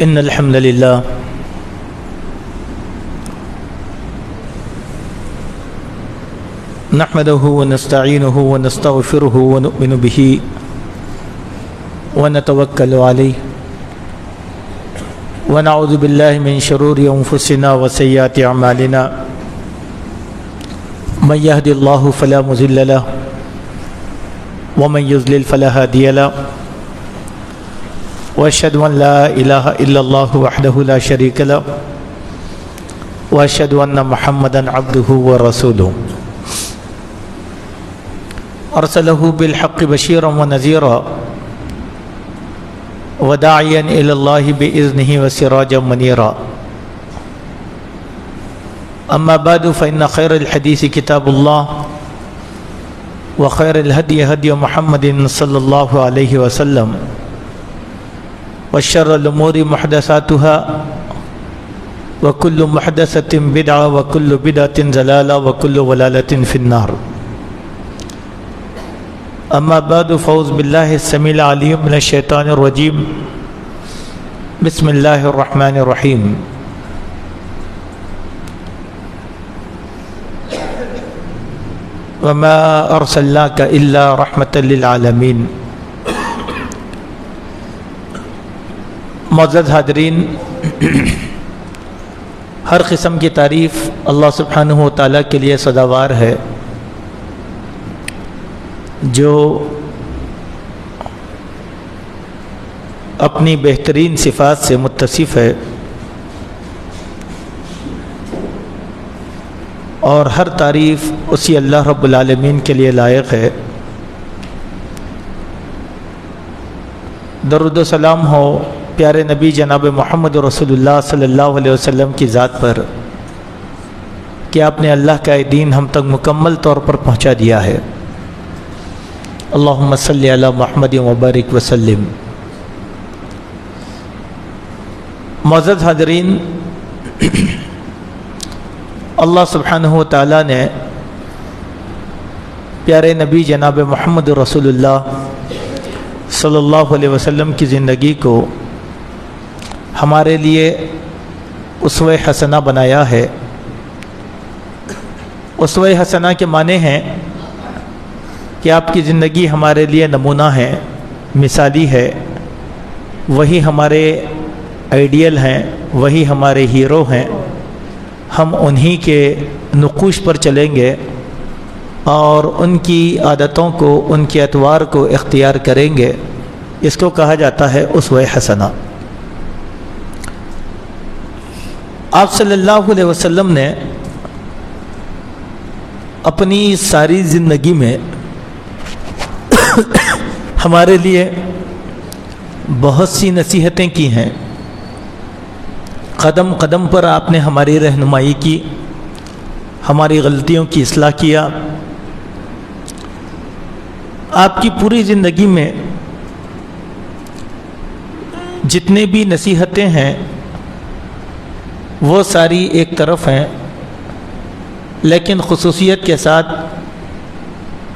إن الحمد لله نحمده ونستعينه ونستغفره ونؤمن به ونتوكل عليه ونعوذ بالله من شرور أنفسنا وسيئات أعمالنا من يهد الله فلا مضل له ومن يضلل فلا هادي له وأشهد أن لا إله إلا الله وحده لا شريك له وأشهد أن محمدا عبده ورسوله أرسله بالحق بشيرا ونذيرا وداعيا إلى الله بإذنه وسراجا منيرا أما بعد فإن خير الحديث كتاب الله وخير الهدي هدي محمد صلى الله عليه وسلم وشر الأمور محدثاتها وكل محدثة بدعة وكل بدعة ضلالة وكل ضلالة في النار. أما بعد فأعوذ بالله السميع العليم من الشيطان الرجيم. بسم الله الرحمن الرحيم. وما أرسلناك إلا رحمة للعالمين. معزز حاضرین، ہر قسم کی تعریف اللہ سبحانہ و تعالیٰ کے لیے سزاوار ہے، جو اپنی بہترین صفات سے متصف ہے اور ہر تعریف اسی اللہ رب العالمین کے لیے لائق ہے۔ درود و سلام ہو پیارے نبی جناب محمد رسول اللہ صلی اللہ علیہ وسلم کی ذات پر کہ آپ نے اللہ کا دین ہم تک مکمل طور پر پہنچا دیا ہے۔ اللہم صلی علی محمد وبارک وسلم۔ معزز حاضرین، اللہ سبحانہ و تعالیٰ نے پیارے نبی جناب محمد رسول اللہ صلی اللہ علیہ وسلم کی زندگی کو ہمارے لیے اسوہ حسنہ بنایا ہے۔ اسوہ حسنہ کے معنی ہیں کہ آپ کی زندگی ہمارے لیے نمونہ ہے، مثالی ہے، وہی ہمارے آئیڈیل ہیں، وہی ہمارے ہیرو ہیں۔ ہم انہی کے نقوش پر چلیں گے اور ان کی عادتوں کو، ان کے اطوار کو اختیار کریں گے۔ اس کو کہا جاتا ہے اسوہ حسنہ۔ آپ صلی اللہ علیہ وسلم نے اپنی ساری زندگی میں ہمارے لیے بہت سی نصیحتیں کی ہیں۔ قدم قدم پر آپ نے ہماری رہنمائی کی، ہماری غلطیوں کی اصلاح کیا۔ آپ کی پوری زندگی میں جتنے بھی نصیحتیں ہیں وہ ساری ایک طرف ہیں، لیکن خصوصیت کے ساتھ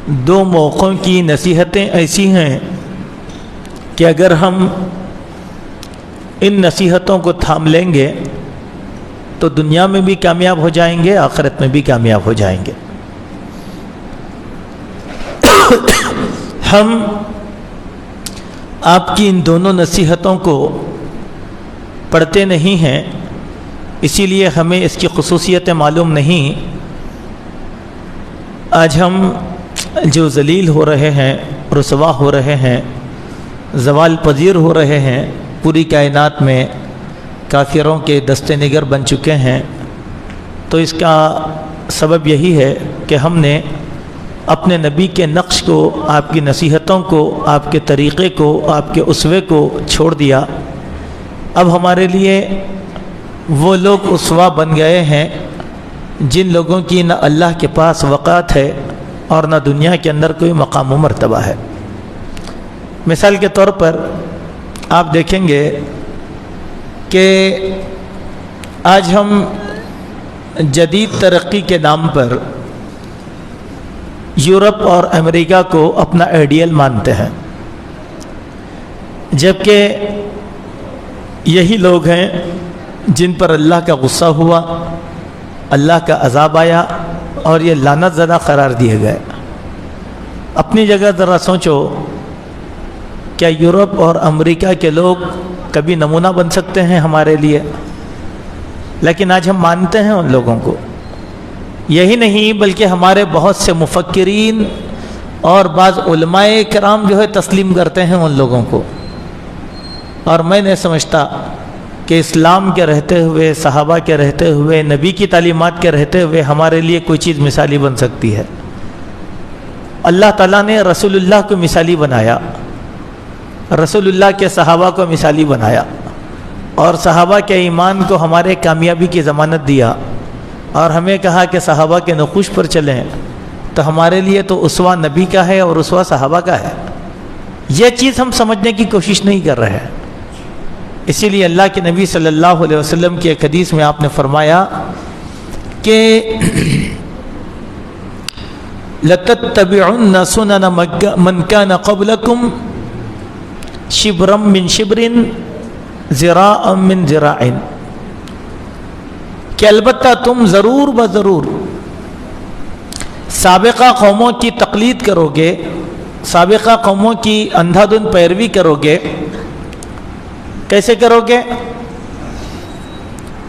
دو موقعوں کی نصیحتیں ایسی ہیں کہ اگر ہم ان نصیحتوں کو تھام لیں گے تو دنیا میں بھی کامیاب ہو جائیں گے، آخرت میں بھی کامیاب ہو جائیں گے۔ ہم آپ کی ان دونوں نصیحتوں کو پڑھتے نہیں ہیں، اسی لیے ہمیں اس کی خصوصیتیں معلوم نہیں۔ آج ہم جو ذلیل ہو رہے ہیں، رسوا ہو رہے ہیں، زوال پذیر ہو رہے ہیں، پوری کائنات میں کافروں کے دست نگر بن چکے ہیں، تو اس کا سبب یہی ہے کہ ہم نے اپنے نبی کے نقش کو، آپ کی نصیحتوں کو، آپ کے طریقے کو، آپ کے اسوے کو چھوڑ دیا۔ اب ہمارے لیے وہ لوگ اسوا بن گئے ہیں جن لوگوں کی نہ اللہ کے پاس وقات ہے اور نہ دنیا کے اندر کوئی مقام و مرتبہ ہے۔ مثال کے طور پر آپ دیکھیں گے کہ آج ہم جدید ترقی کے نام پر یورپ اور امریکہ کو اپنا آئیڈیل مانتے ہیں، جبکہ یہی لوگ ہیں جن پر اللہ کا غصہ ہوا، اللہ کا عذاب آیا اور یہ لعنت زدہ قرار دیے گئے۔ اپنی جگہ ذرا سوچو، کیا یورپ اور امریکہ کے لوگ کبھی نمونہ بن سکتے ہیں ہمارے لیے؟ لیکن آج ہم مانتے ہیں ان لوگوں کو۔ یہی نہیں بلکہ ہمارے بہت سے مفکرین اور بعض علماء کرام جو ہے تسلیم کرتے ہیں ان لوگوں کو۔ اور میں نہیں سمجھتا کہ اسلام کے رہتے ہوئے، صحابہ کے رہتے ہوئے، نبی کی تعلیمات کے رہتے ہوئے ہمارے لیے کوئی چیز مثالی بن سکتی ہے۔ اللہ تعالیٰ نے رسول اللہ کو مثالی بنایا، رسول اللہ کے صحابہ کو مثالی بنایا، اور صحابہ کے ایمان کو ہمارے کامیابی کی ضمانت دیا، اور ہمیں کہا کہ صحابہ کے نقوش پر چلیں۔ تو ہمارے لیے تو اسوہ نبی کا ہے اور اسوہ صحابہ کا ہے۔ یہ چیز ہم سمجھنے کی کوشش نہیں کر رہے ہیں۔ اسی لیے اللہ کے نبی صلی اللہ علیہ وسلم کی ایک حدیث میں آپ نے فرمایا کہ لَتَتَّبِعُنَّ سُنَنَ مَنْ كَانَ قَبْلَكُمْ شِبْرًا مِّن شِبْرٍ ذِرَاعًا مِّن ذِرَاعٍ، کہ البتہ تم ضرور بضرور سابقہ قوموں کی تقلید کرو گے، سابقہ قوموں کی اندھا دھند پیروی کرو گے۔ کیسے کرو گے؟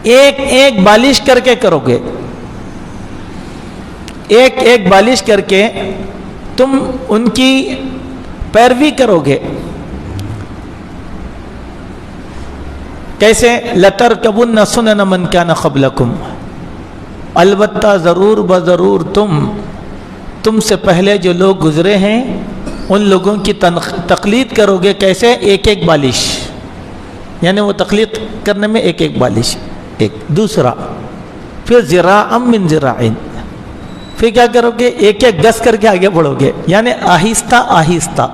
ایک ایک بالش کر کے کرو گے، ایک ایک بالش کر کے تم ان کی پیروی کرو گے۔ کیسے؟ لَتَرْكَبُنَّ سُنَنَ مَنْ كَانَ قَبْلَكُمْ، البتہ ضرور بضرور تم سے پہلے جو لوگ گزرے ہیں ان لوگوں کی تقلید کرو گے۔ کیسے؟ ایک ایک بالش، یعنی وہ تقلید کرنے میں ایک ایک بالش ایک۔ دوسرا پھر ذراعًا من ذراعٍ، پھر کیا کرو گے؟ ایک ایک گز کر کے آگے بڑھو گے، یعنی آہستہ آہستہ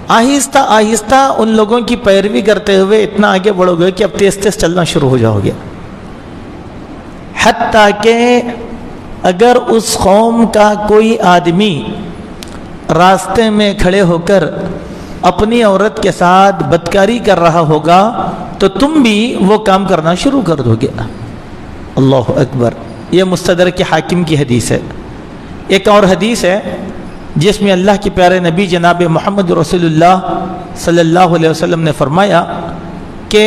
آہستہ آہستہ ان لوگوں کی پیروی کرتے ہوئے اتنا آگے بڑھو گے کہ اب تیز تیز چلنا شروع ہو جاؤ گے، حتیٰ کہ اگر اس قوم کا کوئی آدمی راستے میں کھڑے ہو کر اپنی عورت کے ساتھ بدکاری کر رہا ہوگا تو تم بھی وہ کام کرنا شروع کر دو گے۔ اللہ اکبر۔ یہ مستدرک حاکم کی حدیث ہے۔ ایک اور حدیث ہے جس میں اللہ کے پیارے نبی جناب محمد رسول اللہ صلی اللہ علیہ وسلم نے فرمایا کہ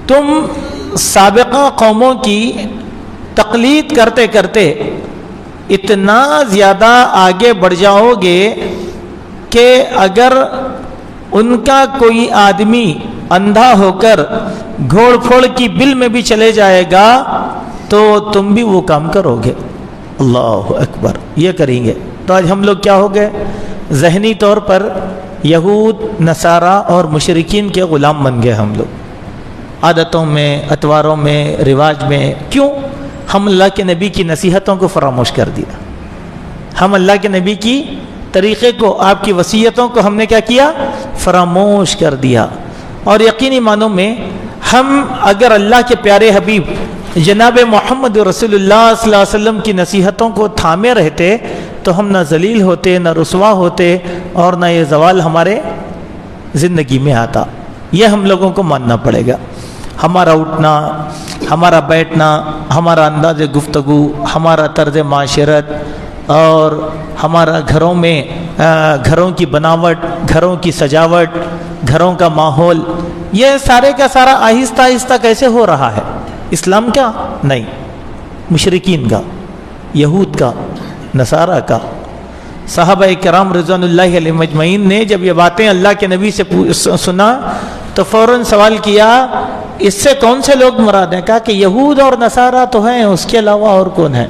تم سابقہ قوموں کی تقلید کرتے کرتے اتنا زیادہ آگے بڑھ جاؤ گے کہ اگر ان کا کوئی آدمی اندھا ہو کر گھوڑ پھوڑ کی بل میں بھی چلے جائے گا تو تم بھی وہ کام کرو گے۔ اللہ اکبر۔ یہ کریں گے تو آج ہم لوگ کیا ہو گئے؟ ذہنی طور پر یہود، نصارہ اور مشرکین کے غلام بن گئے ہم لوگ، عادتوں میں، اتواروں میں، رواج میں۔ کیوں؟ ہم اللہ کے نبی کی نصیحتوں کو فراموش کر دیا، ہم اللہ کے نبی کی طریقے کو، آپ کی وصیتوں کو ہم نے کیا کیا؟ فراموش کر دیا۔ اور یقینی معنوں میں ہم اگر اللہ کے پیارے حبیب جناب محمد رسول اللہ صلی اللہ علیہ وسلم کی نصیحتوں کو تھامے رہتے تو ہم نہ ذلیل ہوتے، نہ رسوا ہوتے، اور نہ یہ زوال ہمارے زندگی میں آتا۔ یہ ہم لوگوں کو ماننا پڑے گا۔ ہمارا اٹھنا، ہمارا بیٹھنا، ہمارا انداز گفتگو، ہمارا طرز معاشرت، اور ہمارا گھروں میں گھروں کی بناوٹ، گھروں کی سجاوٹ، گھروں کا ماحول، یہ سارے کا سارا آہستہ آہستہ کیسے ہو رہا ہے؟ اسلام کا نہیں، مشرکین کا، یہود کا، نصارہ کا۔ صحابہ کرام رضوان اللہ علیہم اجمعین نے جب یہ باتیں اللہ کے نبی سے سنا تو فوراً سوال کیا، اس سے کون سے لوگ مراد ہیں؟ کہا کہ یہود اور نصارہ تو ہیں، اس کے علاوہ اور کون ہے؟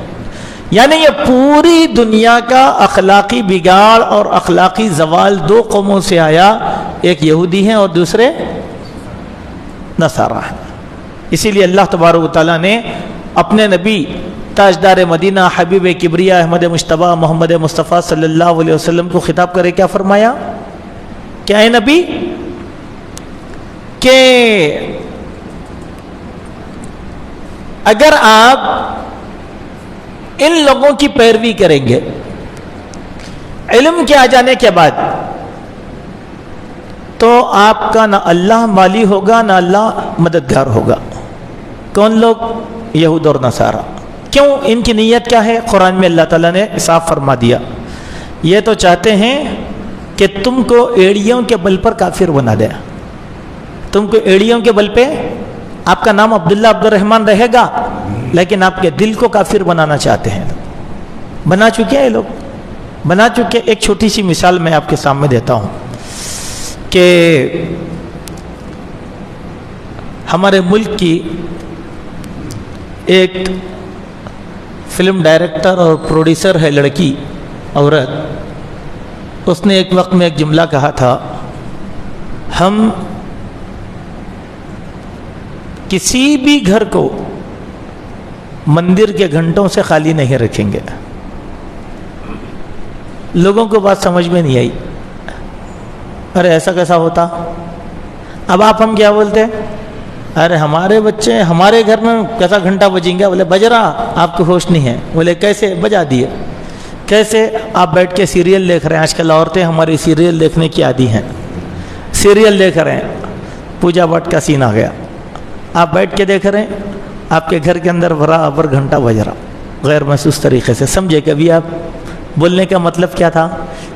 یعنی یہ پوری دنیا کا اخلاقی بگاڑ اور اخلاقی زوال دو قوموں سے آیا، ایک یہودی ہیں اور دوسرے نصارہ ہیں۔ اسی لیے اللہ تبارک و تعالیٰ نے اپنے نبی تاجدار مدینہ حبیب کبریا احمد مجتبیٰ محمد مصطفیٰ صلی اللہ علیہ وسلم کو خطاب کرے کیا فرمایا؟ کیا ہے نبی؟ کہ اگر آپ ان لوگوں کی پیروی کریں گے علم کے آ جانے کے بعد تو آپ کا نہ اللہ مالی ہوگا نہ اللہ مددگار ہوگا۔ کون لوگ؟ یہود اور نصارہ۔ کیوں؟ ان کی نیت کیا ہے؟ قرآن میں اللہ تعالیٰ نے صاف فرما دیا، یہ تو چاہتے ہیں کہ تم کو ایڑیوں کے بل پر کافر بنا دے۔ تم کو ایڑیوں کے بل پہ آپ کا نام عبداللہ عبد الرحمن رہے گا، لیکن آپ کے دل کو کافر بنانا چاہتے ہیں۔ بنا چکے ہیں لوگ، بنا چکے۔ ایک چھوٹی سی مثال میں آپ کے سامنے دیتا ہوں کہ ہمارے ملک کی ایک فلم ڈائریکٹر اور پروڈیوسر ہے لڑکی، عورت، اس نے ایک وقت میں ایک جملہ کہا تھا، ہم کسی بھی گھر کو مندر کے گھنٹوں سے خالی نہیں رکھیں گے۔ لوگوں کو بات سمجھ میں نہیں آئی، ارے ایسا کیسا ہوتا؟ اب آپ ہم کیا بولتے ہیں؟ ارے ہمارے بچے ہمارے گھر میں کیسا گھنٹہ بجیں گے؟ بولے بج رہا، آپ کو ہوش نہیں ہے۔ بولے کیسے؟ بجا دیے۔ کیسے؟ آپ بیٹھ کے سیریل دیکھ رہے ہیں، آج کل عورتیں ہماری سیریل دیکھنے کی عادی ہیں، سیریل دیکھ رہے ہیں، پوجا پاٹھ کا سین آ گیا، آپ بیٹھ کے دیکھ رہے ہیں، آپ کے گھر کے اندر برابر گھنٹہ بج رہا غیر محسوس طریقے سے۔ سمجھے کبھی آپ بولنے کا مطلب کیا تھا؟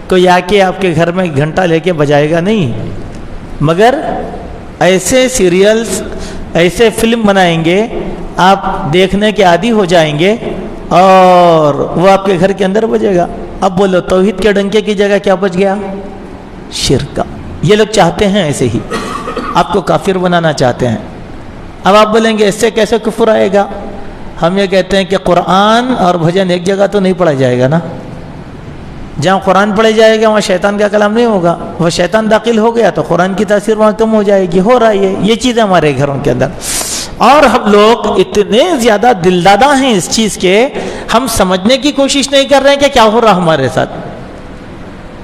کوئی آ کے آپ کے گھر میں گھنٹہ لے کے بجائے گا نہیں، مگر ایسے سیریلز، ایسے فلم بنائیں گے، آپ دیکھنے کے عادی ہو جائیں گے اور وہ آپ کے گھر کے اندر بجے گا۔ اب بولو توحید کے ڈنکے کی جگہ کیا بج گیا؟ شرک کا۔ یہ لوگ چاہتے ہیں ایسے ہی، آپ کو کافر بنانا چاہتے ہیں۔ اب آپ بولیں گے اس سے کیسے کفر آئے گا؟ ہم یہ کہتے ہیں کہ قرآن اور بھجن ایک جگہ تو نہیں پڑھا جائے گا نا۔ جہاں قرآن پڑھے جائے گا وہاں شیطان کا کلام نہیں ہوگا، وہ شیطان داخل ہو گیا تو قرآن کی تاثیر وہاں کم ہو جائے گی۔ ہو رہا ہے یہ چیزیں ہمارے گھروں کے اندر، اور ہم لوگ اتنے زیادہ دلدادہ ہیں اس چیز کے، ہم سمجھنے کی کوشش نہیں کر رہے ہیں کہ کیا ہو رہا ہمارے ساتھ۔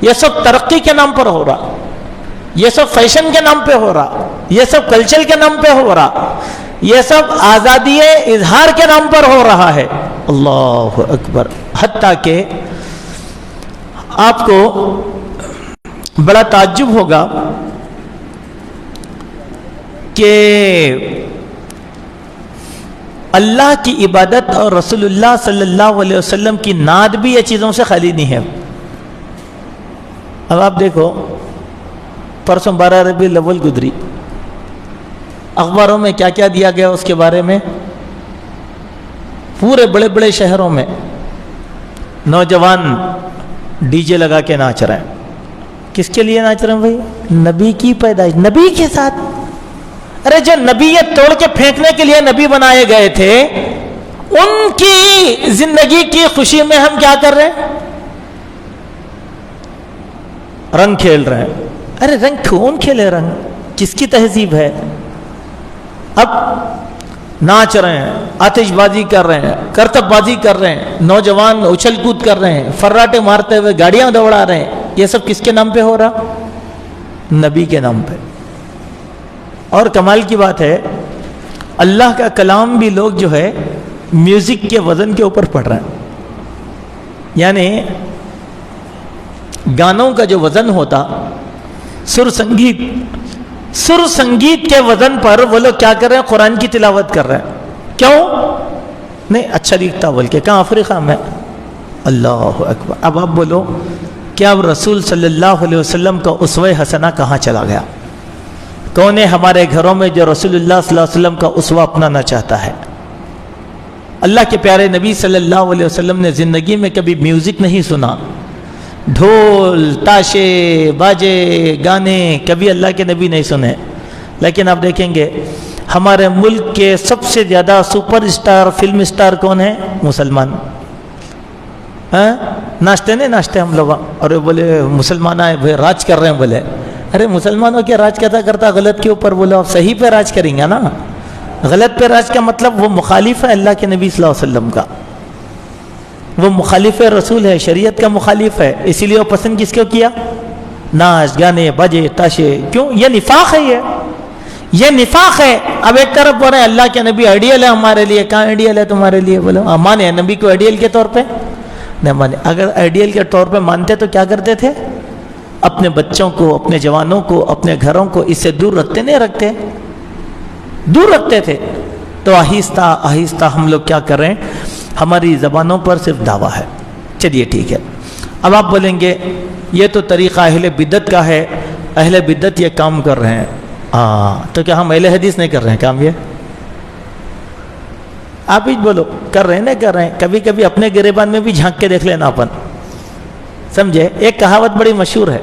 یہ سب ترقی کے نام پر ہو رہا، یہ سب فیشن کے نام پہ ہو رہا، یہ سب کلچر کے نام پہ ہو رہا، یہ سب آزادی اظہار کے نام پر ہو رہا ہے۔ اللہ اکبر۔ حتیٰ کہ آپ کو بڑا تعجب ہوگا کہ اللہ کی عبادت اور رسول اللہ صلی اللہ علیہ وسلم کی نعت بھی یہ چیزوں سے خالی نہیں ہے۔ اب آپ دیکھو، پرسوں 12 ربیع الاول گزری، اخباروں میں کیا کیا دیا گیا اس کے بارے میں؟ پورے بڑے بڑے شہروں میں نوجوان ڈی جے لگا کے ناچ رہے ہیں۔ کس کے لیے ناچ رہے ہیں بھائی؟ نبی کی پیدائش، نبی کے ساتھ۔ ارے جو نبیت توڑ کے پھینکنے کے لیے نبی بنائے گئے تھے، ان کی زندگی کی خوشی میں ہم کیا کر رہے ہیں؟ رنگ کھیل رہے ہیں۔ ارے رنگ کون کھیلے؟ رنگ کس کی تہذیب ہے؟ اب ناچ رہے ہیں، آتش بازی کر رہے ہیں، کرتب بازی کر رہے ہیں، نوجوان اچھل کود کر رہے ہیں، فراٹے مارتے ہوئے گاڑیاں دوڑا رہے ہیں۔ یہ سب کس کے نام پہ ہو رہا؟ نبی کے نام پہ۔ اور کمال کی بات ہے، اللہ کا کلام بھی لوگ جو ہے میوزک کے وزن کے اوپر پڑھ رہے ہیں۔ یعنی گانوں کا جو وزن ہوتا، سر سنگیت کے وزن پر وہ لوگ کیا کر رہے ہیں؟ قرآن کی تلاوت کر رہے ہیں۔ کیوں؟ نہیں اچھا دکھتا بول کے۔ کہاں؟ افریقہ میں۔ اللہ اکبر۔ اب آپ بولو کیا اب رسول صلی اللہ علیہ وسلم کا اسوہ حسنہ کہاں چلا گیا؟ کون ہے ہمارے گھروں میں جو رسول اللہ صلی اللہ علیہ وسلم کا اسوہ اپنانا چاہتا ہے؟ اللہ کے پیارے نبی صلی اللہ علیہ وسلم نے زندگی میں کبھی میوزک نہیں سنا، ڈھول، تاشے، باجے، گانے کبھی اللہ کے نبی نہیں سنے۔ لیکن آپ دیکھیں گے ہمارے ملک کے سب سے زیادہ سپر اسٹار، فلم اسٹار کون ہیں؟ مسلمان۔ ناچتے نہیں ناچتے ہم لوگ، اور بولے مسلمان آئے بھائی راج کر رہے ہیں۔ بولے ارے مسلمانوں کے راج کیسا کرتا غلط کے اوپر؟ بولو آپ صحیح پہ راج کریں گے نا۔ غلط پہ راج کا مطلب وہ مخالف ہے اللہ کے نبی صلی اللہ علیہ وسلم کا، وہ مخالف رسول ہے، شریعت کا مخالف ہے، اسی لیے وہ پسند کس کو کیا؟ ناچ گانے باجے تاشے۔ کیوں؟ یہ نفاق ہے، یہ نفاق ہے۔ اب ایک طرف بول رہے ہیں اللہ کے نبی آئیڈیل ہے ہمارے لیے، کہاں آئیڈیل ہے تمہارے لیے؟ بولو مانے نبی کو آئیڈیل کے طور پہ؟ نہیں مانے۔ اگر آئیڈیل کے طور پہ مانتے تو کیا کرتے تھے؟ اپنے بچوں کو، اپنے جوانوں کو، اپنے گھروں کو اس سے دور رکھتے نہیں رکھتے؟ دور رکھتے تھے. تو آہستہ آہستہ ہم لوگ کیا کر رہے ہیں؟ ہماری زبانوں پر صرف دعویٰ ہے. چلیے ٹھیک ہے. اب آپ بولیں گے یہ تو طریقہ اہل بدعت کا ہے، اہل بدعت یہ کام کر رہے ہیں. تو کیا ہم اہل حدیث نہیں کر رہے ہیں کام؟ یہ آپ ہی بولو، کر رہے ہیں نہیں کر رہے ہیں؟ کبھی کبھی اپنے گریبان میں بھی جھانک کے دیکھ لینا اپن. سمجھے؟ ایک کہاوت بڑی مشہور ہے،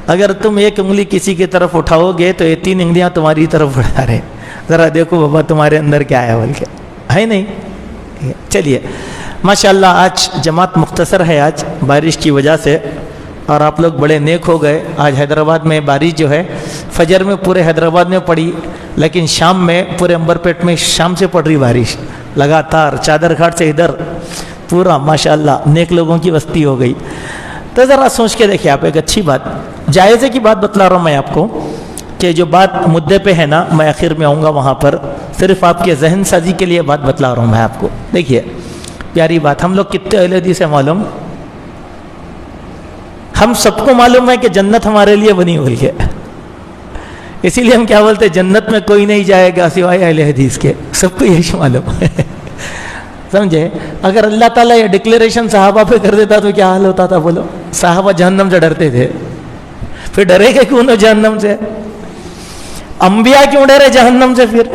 اگر تم ایک انگلی کسی کی طرف اٹھاؤ گے تو یہ 3 انگلیاں تمہاری طرف بڑھا رہے. ذرا دیکھو بابا تمہارے اندر کیا ہے بول کے، ہے نہیں؟ چلیے ماشاءاللہ آج جماعت مختصر ہے آج بارش کی وجہ سے، اور آپ لوگ بڑے نیک ہو گئے. آج حیدرآباد میں بارش جو ہے فجر میں پورے حیدرآباد میں پڑی، لیکن شام میں پورے امبرپیٹ میں شام سے پڑ رہی بارش لگاتار، چادر گھاٹ سے ادھر پورا ماشاءاللہ نیک لوگوں کی بستی ہو گئی. تو ذرا سوچ کے دیکھیں آپ، ایک اچھی بات، جائزے کی بات بتلا رہا ہوں میں آپ کو، کہ جو بات مدعے پہ ہے نا، میں آخر میں آؤں گا وہاں پر، صرف آپ کے ذہن سازی کے لیے بات بتلا رہا ہوں میں آپ کو. دیکھیے پیاری بات، ہم لوگ کتنے اہل حدیث ہیں معلوم؟ ہم سب کو معلوم ہے کہ جنت ہمارے لیے بنی ہوئی ہے، اسی لیے ہم کیا بولتے ہیں؟ جنت میں کوئی نہیں جائے گا سوائے اہل حدیث کے. سب کو یہی معلوم ہے. سمجھے؟ اگر اللہ تعالیٰ یہ ڈکلیریشن صحابہ پہ کر دیتا تو کیا حال ہوتا تھا بولو؟ صحابہ جہنم سے ڈرتے تھے، پھر ڈرے گے کیوں نہ جہنم سے؟ انبیاء کیوں ڈرے جہنم سے پھر؟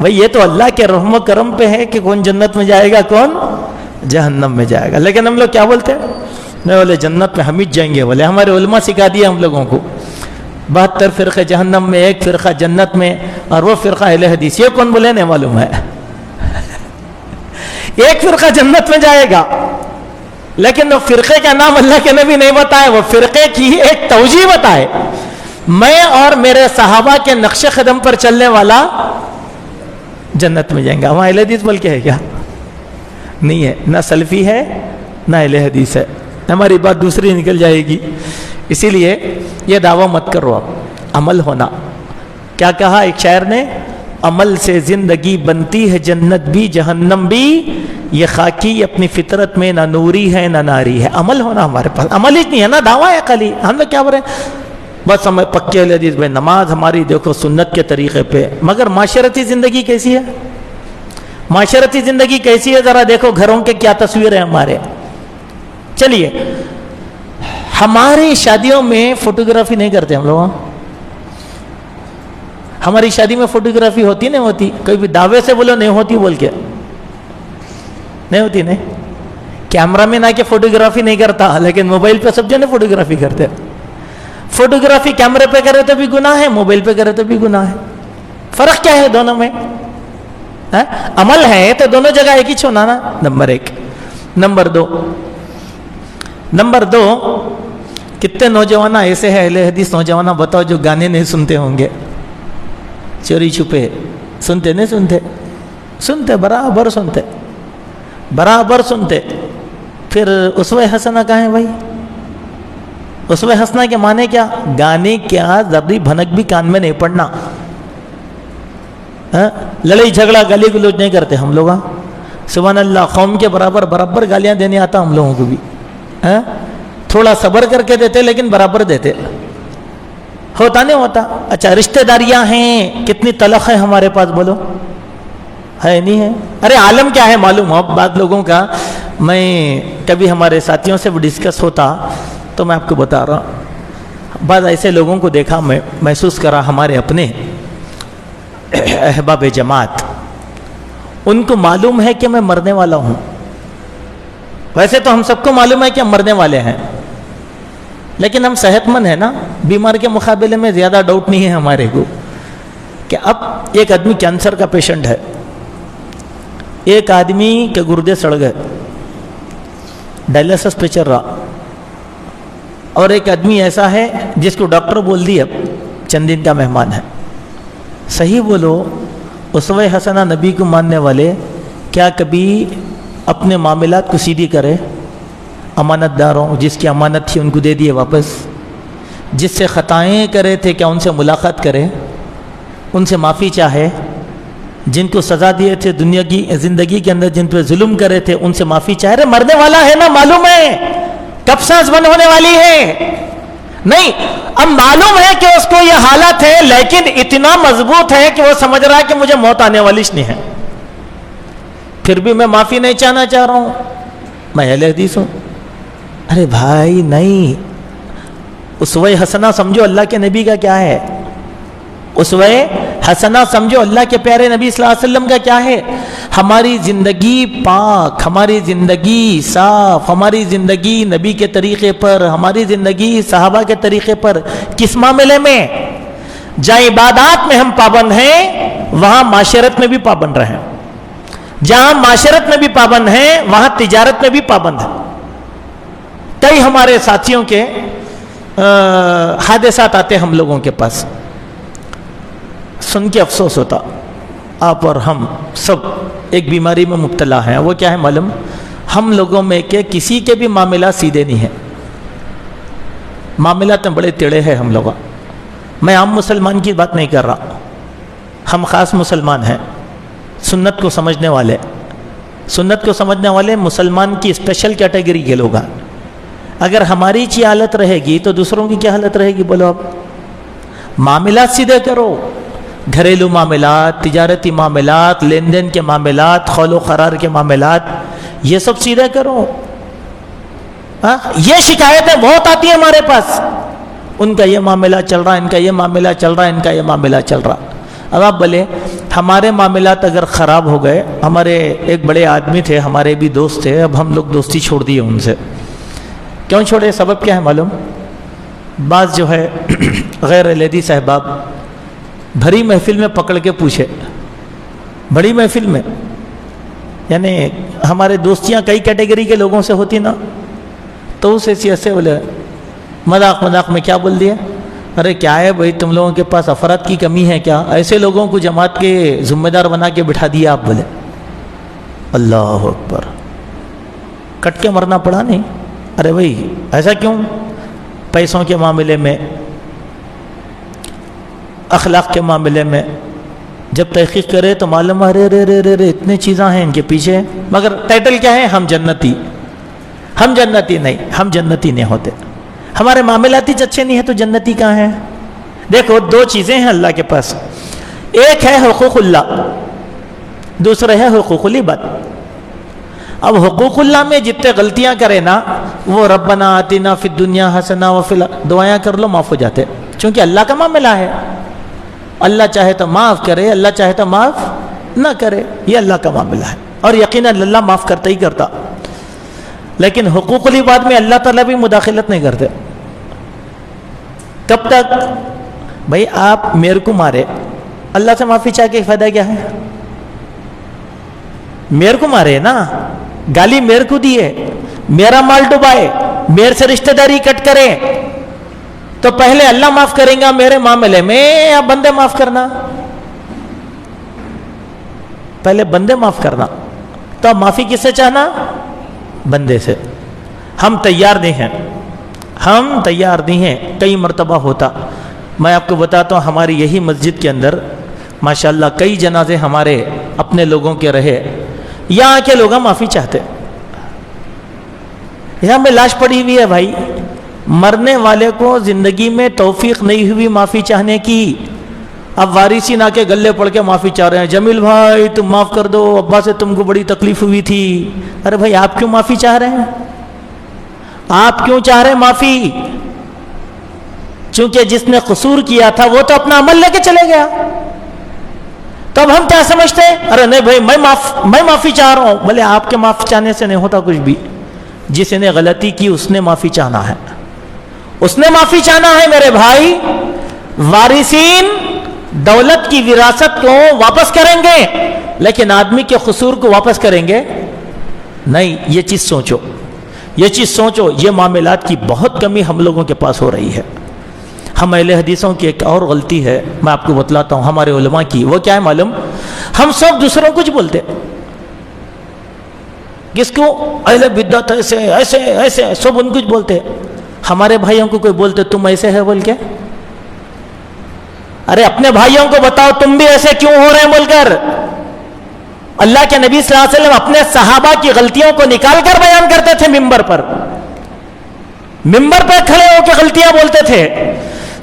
بھئی یہ تو اللہ کے رحم و کرم پہ ہے کہ کون جنت میں جائے گا، کون جہنم میں جائے گا. لیکن ہم لوگ کیا بولتے ہیں؟ نہیں بولے جنت میں ہم ہی جائیں گے. بولے ہمارے علماء سکھا دیا ہم لوگوں کو 72 فرقے جہنم میں، 1 فرقہ جنت میں، اور وہ فرقہ اہل حدیث. یہ کون بولے؟ نہیں معلوم ہے. 1 فرقہ جنت میں جائے گا، لیکن وہ فرقے کا نام اللہ کے نبی نہیں بتائے، وہ فرقے کی ایک توجیہ بتائے. میں اور میرے صحابہ کے نقش قدم پر چلنے والا جنت میں جائیں گا. وہاں اہل حدیث بول کے ہے کیا؟ نہیں ہے، نہ سلفی ہے نہ اہل حدیث ہے. ہماری بات دوسری نکل جائے گی. اسی لیے یہ دعویٰ مت کرو آپ. عمل ہونا. کیا کہا ایک شاعر نے؟ عمل سے زندگی بنتی ہے جنت بھی جہنم بھی، یہ خاکی اپنی فطرت میں نہ نوری ہے نہ ناری ہے. عمل ہونا ہمارے پاس، عمل ہی نہیں ہے نا، دعویٰ ہے خالی. ہم لوگ کیا بول رہے ہیں؟ بس ہمیں پکے اہل حدیث بھائی، نماز ہماری دیکھو سنت کے طریقے پہ. مگر معاشرتی زندگی کیسی ہے؟ معاشرتی زندگی کیسی ہے ذرا دیکھو. گھروں کے کیا تصویر ہے ہمارے. چلیے ہماری شادیوں میں فوٹوگرافی نہیں کرتے ہم لوگ. ہماری شادی میں فوٹوگرافی ہوتی نہیں ہوتی؟ کوئی بھی دعوے سے بولو نہیں ہوتی بول کے. نہیں ہوتی. نہیں، کیمرہ میں نہ کہ فوٹوگرافی نہیں کرتا، لیکن موبائل پہ سب جنے فوٹوگرافی کرتے. فوٹوگرافی کیمرے پہ کرے تو بھی گناہ ہے، موبائل پہ کرے تو بھی گناہ ہے. فرق کیا ہے دونوں میں؟ عمل ہے تو دونوں جگہ ایک ہی چھونا نا. نمبر 1. نمبر دو کتنے نوجوان ایسے ہیں اہل حدیث نوجوان بتاؤ جو گانے نہیں سنتے ہوں گے؟ چوری چھپے سنتے نہیں سنتے؟ سنتے، برابر سنتے، برابر سنتے. پھر اسوہ حسنہ کہاں ہے بھائی؟ اسوہ حسنہ کے معنی کیا؟ گانے کیا ذری بھنک بھی کان میں نہیں پڑنا. لڑائی جھگڑا گالی گلوچ نہیں کرتے ہم لوگ. سبحان اللہ، قوم کے برابر گالیاں دینے آتا ہم لوگوں کو بھی. تھوڑا صبر کر کے دیتے لیکن برابر دیتے. ہوتا نہیں ہوتا؟ اچھا رشتہ داریاں ہیں کتنی تلخ ہے ہمارے پاس بولو؟ ہے نہیں ہے؟ ارے عالم کیا ہے معلوم ہو بعض لوگوں کا. میں کبھی ہمارے ساتھیوں سے ڈسکس ہوتا تو میں آپ کو بتا رہا ہوں، بعض ایسے لوگوں کو دیکھا، میں محسوس کرا ہمارے اپنے احباب جماعت، ان کو معلوم ہے کہ میں مرنے والا ہوں. ویسے تو ہم سب کو معلوم ہے کہ ہم مرنے والے ہیں، لیکن ہم صحت مند ہیں نا. بیمار کے مقابلے میں زیادہ ڈاؤٹ نہیں ہے ہمارے کو کہ اب ایک آدمی کینسر کا پیشنٹ ہے، ایک آدمی کے گردے سڑ گئے، ڈائلسس پہ چل رہا، اور ایک آدمی ایسا ہے جس کو ڈاکٹر بول دی اب چند دن کا مہمان ہے. صحیح بولو، اسوہ حسنہ نبی کو ماننے والے کیا کبھی اپنے معاملات کو سیدھی کرے؟ امانت داروں جس کی امانت تھی ان کو دے دیے واپس. جس سے خطائیں کرے تھے کیا ان سے ملاقات کرے، ان سے معافی چاہے؟ جن کو سزا دیے تھے دنیا کی زندگی کے اندر، جن پہ ظلم کرے تھے ان سے معافی چاہے. رہے مرنے والا ہے نا، معلوم ہے کب سانس بند ہونے والی ہے؟ نہیں. اب معلوم ہے کہ اس کو یہ حالت ہے، لیکن اتنا مضبوط ہے کہ وہ سمجھ رہا ہے کہ مجھے موت آنے والی نہیں ہے، پھر بھی میں معافی نہیں چاہنا چاہ رہا ہوں، میں اہل حدیث ہوں. ارے بھائی نہیں، اسوہ حسنہ سمجھو اللہ کے نبی کا کیا ہے، اسوہ حسنہ سمجھو اللہ کے پیارے نبی صلی اللہ علیہ وسلم کا کیا ہے. ہماری زندگی پاک، ہماری زندگی صاف، ہماری زندگی نبی کے طریقے پر، ہماری زندگی صحابہ کے طریقے پر. کس معاملے میں؟ جہاں عبادات میں ہم پابند ہیں وہاں معاشرت میں بھی پابند رہیں، جہاں معاشرت میں بھی پابند ہیں وہاں تجارت میں بھی پابند ہیں. کئی ہمارے ساتھیوں کے حادثات آتے ہم لوگوں کے پاس، سن کے افسوس ہوتا. آپ اور ہم سب ایک بیماری میں مبتلا ہیں. وہ کیا ہے معلوم؟ ہم لوگوں میں کہ کسی کے بھی معاملات سیدھے نہیں ہیں، معاملات میں بڑے ٹیڑے ہیں ہم لوگ. میں عام مسلمان کی بات نہیں کر رہا، ہم خاص مسلمان ہیں، سنت کو سمجھنے والے. سنت کو سمجھنے والے مسلمان کی اسپیشل کیٹیگری کے لوگ ہیں. اگر ہماری چی حالت رہے گی تو دوسروں کی کیا حالت رہے گی؟ بولو. اب معاملات سیدھے کرو، گھریلو معاملات، تجارتی معاملات، لین دین کے معاملات، خول و قرار کے معاملات، یہ سب سیدھے کرو. یہ شکایتیں بہت آتی ہیں ہمارے پاس، ان کا یہ معاملہ چل رہا، ان کا یہ معاملہ چل رہا، ان کا یہ معاملہ چل رہا. اب آپ بولے ہمارے معاملات اگر خراب ہو گئے، ہمارے ایک بڑے آدمی تھے، ہمارے بھی دوست تھے، اب ہم لوگ دوستی چھوڑ دیے ان سے. کیوں چھوڑے؟ سبب کیا ہے معلوم؟ بعض جو ہے غیر اہلیدی صاحباب بھری محفل میں پکڑ کے پوچھے، بڑی محفل میں، یعنی ہمارے دوستیاں کئی کیٹیگری کے لوگوں سے ہوتی نا، تو اس حیثیت سے بولے مذاق میں کیا بول دیا؟ ارے کیا ہے بھائی، تم لوگوں کے پاس افراد کی کمی ہے کیا؟ ایسے لوگوں کو جماعت کے ذمہ دار بنا کے بٹھا دیا آپ. بولے اللہ اکبر، کٹ کے مرنا پڑا نہیں. ارے بھائی ایسا کیوں؟ پیسوں کے معاملے میں، اخلاق کے معاملے میں جب تحقیق کرے تو معلوم ہے رے اتنی چیزاں ہیں ان کے پیچھے، مگر ٹائٹل کیا ہے؟ ہم جنتی. ہم جنتی نہیں، ہم جنتی نہیں ہوتے. ہمارے معاملات ہی اچھے نہیں ہیں تو جنتی کہاں ہیں؟ دیکھو دو چیزیں ہیں اللہ کے پاس، ایک ہے حقوق اللہ، دوسرا ہے حقوق العباد. اب حقوق اللہ میں جتنے غلطیاں کرے نا، وہ ربنا آتنا فی الدنیا حسنہ وفی دعائیں کر لو معاف ہو جاتے، چونکہ اللہ کا معاملہ ہے. اللہ چاہے تو معاف کرے، اللہ چاہے تو معاف نہ کرے، یہ اللہ کا معاملہ ہے، اور یقیناً اللہ معاف کرتا ہی کرتا. لیکن حقوق العباد میں اللہ تعالیٰ بھی مداخلت نہیں کرتے. کب تک؟ بھائی آپ میرے کو مارے، اللہ سے معافی چاہ کے فائدہ کیا ہے؟ میرے کو مارے نا، گالی میرے کو دیے، میرا مال ڈبائے، میرے سے رشتہ داری کٹ کرے، تو پہلے اللہ معاف کریں گا میرے معاملے میں یا بندے معاف کرنا؟ پہلے بندے معاف کرنا. تو اب معافی کس سے چاہنا؟ بندے سے. ہم تیار نہیں ہیں، ہم تیار نہیں ہیں. کئی مرتبہ ہوتا، میں آپ کو بتاتا ہوں، ہماری یہی مسجد کے اندر ماشاءاللہ کئی جنازے ہمارے اپنے لوگوں کے رہے، یہاں کے لوگ معافی چاہتے. یہاں میں لاش پڑی ہوئی ہے بھائی، مرنے والے کو زندگی میں توفیق نہیں ہوئی معافی چاہنے کی. اب وارثین آ کے گلے پڑھ کے معافی چاہ رہے ہیں، جمیل بھائی تم معاف کر دو، ابا سے تم کو بڑی تکلیف ہوئی تھی. ارے بھائی آپ کیوں معافی چاہ رہے ہیں؟ آپ کیوں چاہ رہے ہیں معافی؟ چونکہ جس نے قصور کیا تھا وہ تو اپنا عمل لے کے چلے گیا. تو اب ہم کیا سمجھتے ہیں؟ ارے نہیں بھائی میں معافی چاہ رہا ہوں. بولے آپ کے معافی چاہنے سے نہیں ہوتا کچھ بھی. جس نے غلطی کی اس نے معافی چاہنا ہے، اس نے معافی چاہنا ہے میرے بھائی. وارثین دولت کی وراثت کو واپس کریں گے، لیکن آدمی کے قصور کو واپس کریں گے نہیں. یہ چیز سوچو، یہ چیز سوچو. یہ معاملات کی بہت کمی ہم لوگوں کے پاس ہو رہی ہے. ہم اہل حدیثوں کی ایک اور غلطی ہے، میں آپ کو بتلاتا ہوں ہمارے علماء کی. وہ کیا ہے معلوم؟ ہم سب دوسروں کو کچھ بولتے، کس کو؟ اہل بدعت ایسے ایسے ایسے سب ان کچھ بولتے. ہمارے بھائیوں کو کوئی بولتے تم ایسے ہے بول کے؟ ارے اپنے بھائیوں کو بتاؤ تم بھی ایسے کیوں ہو رہے ہیں بول کر. اللہ کے نبی صلی اللہ علیہ وسلم اپنے صحابہ کی غلطیوں کو نکال کر بیان کرتے تھے ممبر پر. ممبر پہ کھڑے ہو کے غلطیاں بولتے تھے.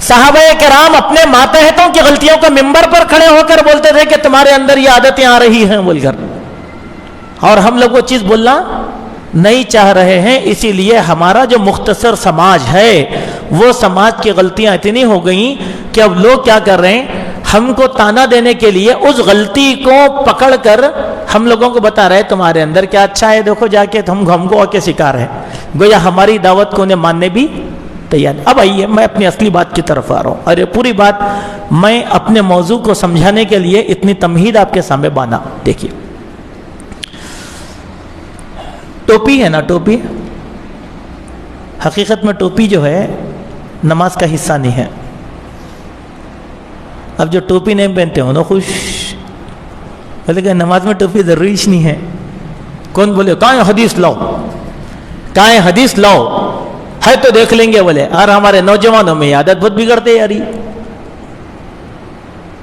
صحابہ کرام اپنے ماتحتوں کی غلطیوں کو ممبر پر کھڑے ہو کر بولتے تھے کہ تمہارے اندر یہ عادتیں آ رہی ہیں بول کر. اور ہم لوگ وہ چیز بولنا نہیں چاہ رہے ہیں. اسی لیے ہمارا جو مختصر سماج ہے وہ سماج کی غلطیاں اتنی ہو گئیں کہ اب لوگ کیا کر رہے ہیں, ہم کو تانا دینے کے لیے اس غلطی کو پکڑ کر ہم لوگوں کو بتا رہے تمہارے اندر کیا اچھا ہے, دیکھو جا کے ہم کو آ کے سکھا رہے ہیں. گویا ہماری دعوت کو انہیں ماننے بھی تیار. اب آئیے میں اپنی اصلی بات کی طرف آ رہا ہوں, اور یہ پوری بات میں اپنے موضوع کو سمجھانے کے لیے اتنی تمہید آپ کے سامنے بانا. دیکھیے ٹوپی ہے نا, ٹوپی حقیقت میں ٹوپی جو ہے نماز کا حصہ نہیں ہے. اب جو ٹوپی نہیں پہنتے ہو نا خوش, بولے کہ نماز میں ٹوپی ضروری نہیں ہے. کون بولے کہاں حدیث لاؤ, کہاں حدیث لاؤ, ہے تو دیکھ لیں گے بولے. اور ہمارے نوجوانوں میں عادت بہت بگڑتے یاری.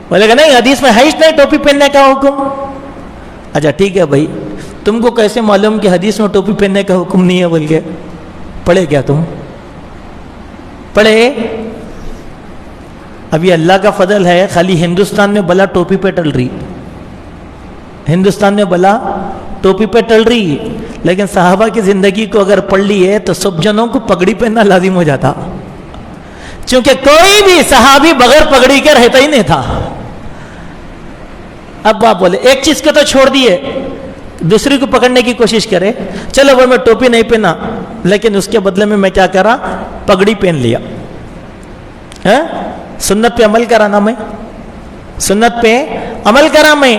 بولے کہ نہیں حدیث میں ہے ہی نہیں ٹوپی پہننے کا حکم. اچھا ٹھیک ہے بھائی, تم کو کیسے معلوم کہ حدیث میں ٹوپی پہننے کا حکم نہیں ہے بول کے؟ پڑھے کیا تم؟ پڑھے؟ ابھی اللہ کا فضل ہے خالی ہندوستان میں بلا ٹوپی پہ ٹل رہی, ہندوستان میں بلا ٹوپی پہ ٹل رہی. لیکن صحابہ کی زندگی کو اگر پڑھ لی ہے تو سب جنوں کو پگڑی پہننا لازم ہو جاتا, چونکہ کوئی بھی صحابی بغیر پگڑی کے رہتا ہی نہیں تھا. اب آپ بولے ایک چیز کو تو چھوڑ دیے, دوسری کو پکڑنے کی کوشش کرے. چلو وہ میں ٹوپی نہیں پہنا, لیکن اس کے بدلے میں میں کیا کرا, پگڑی پہن لیا. سنت پہ عمل کرا نا, میں سنت پہ عمل کرا میں.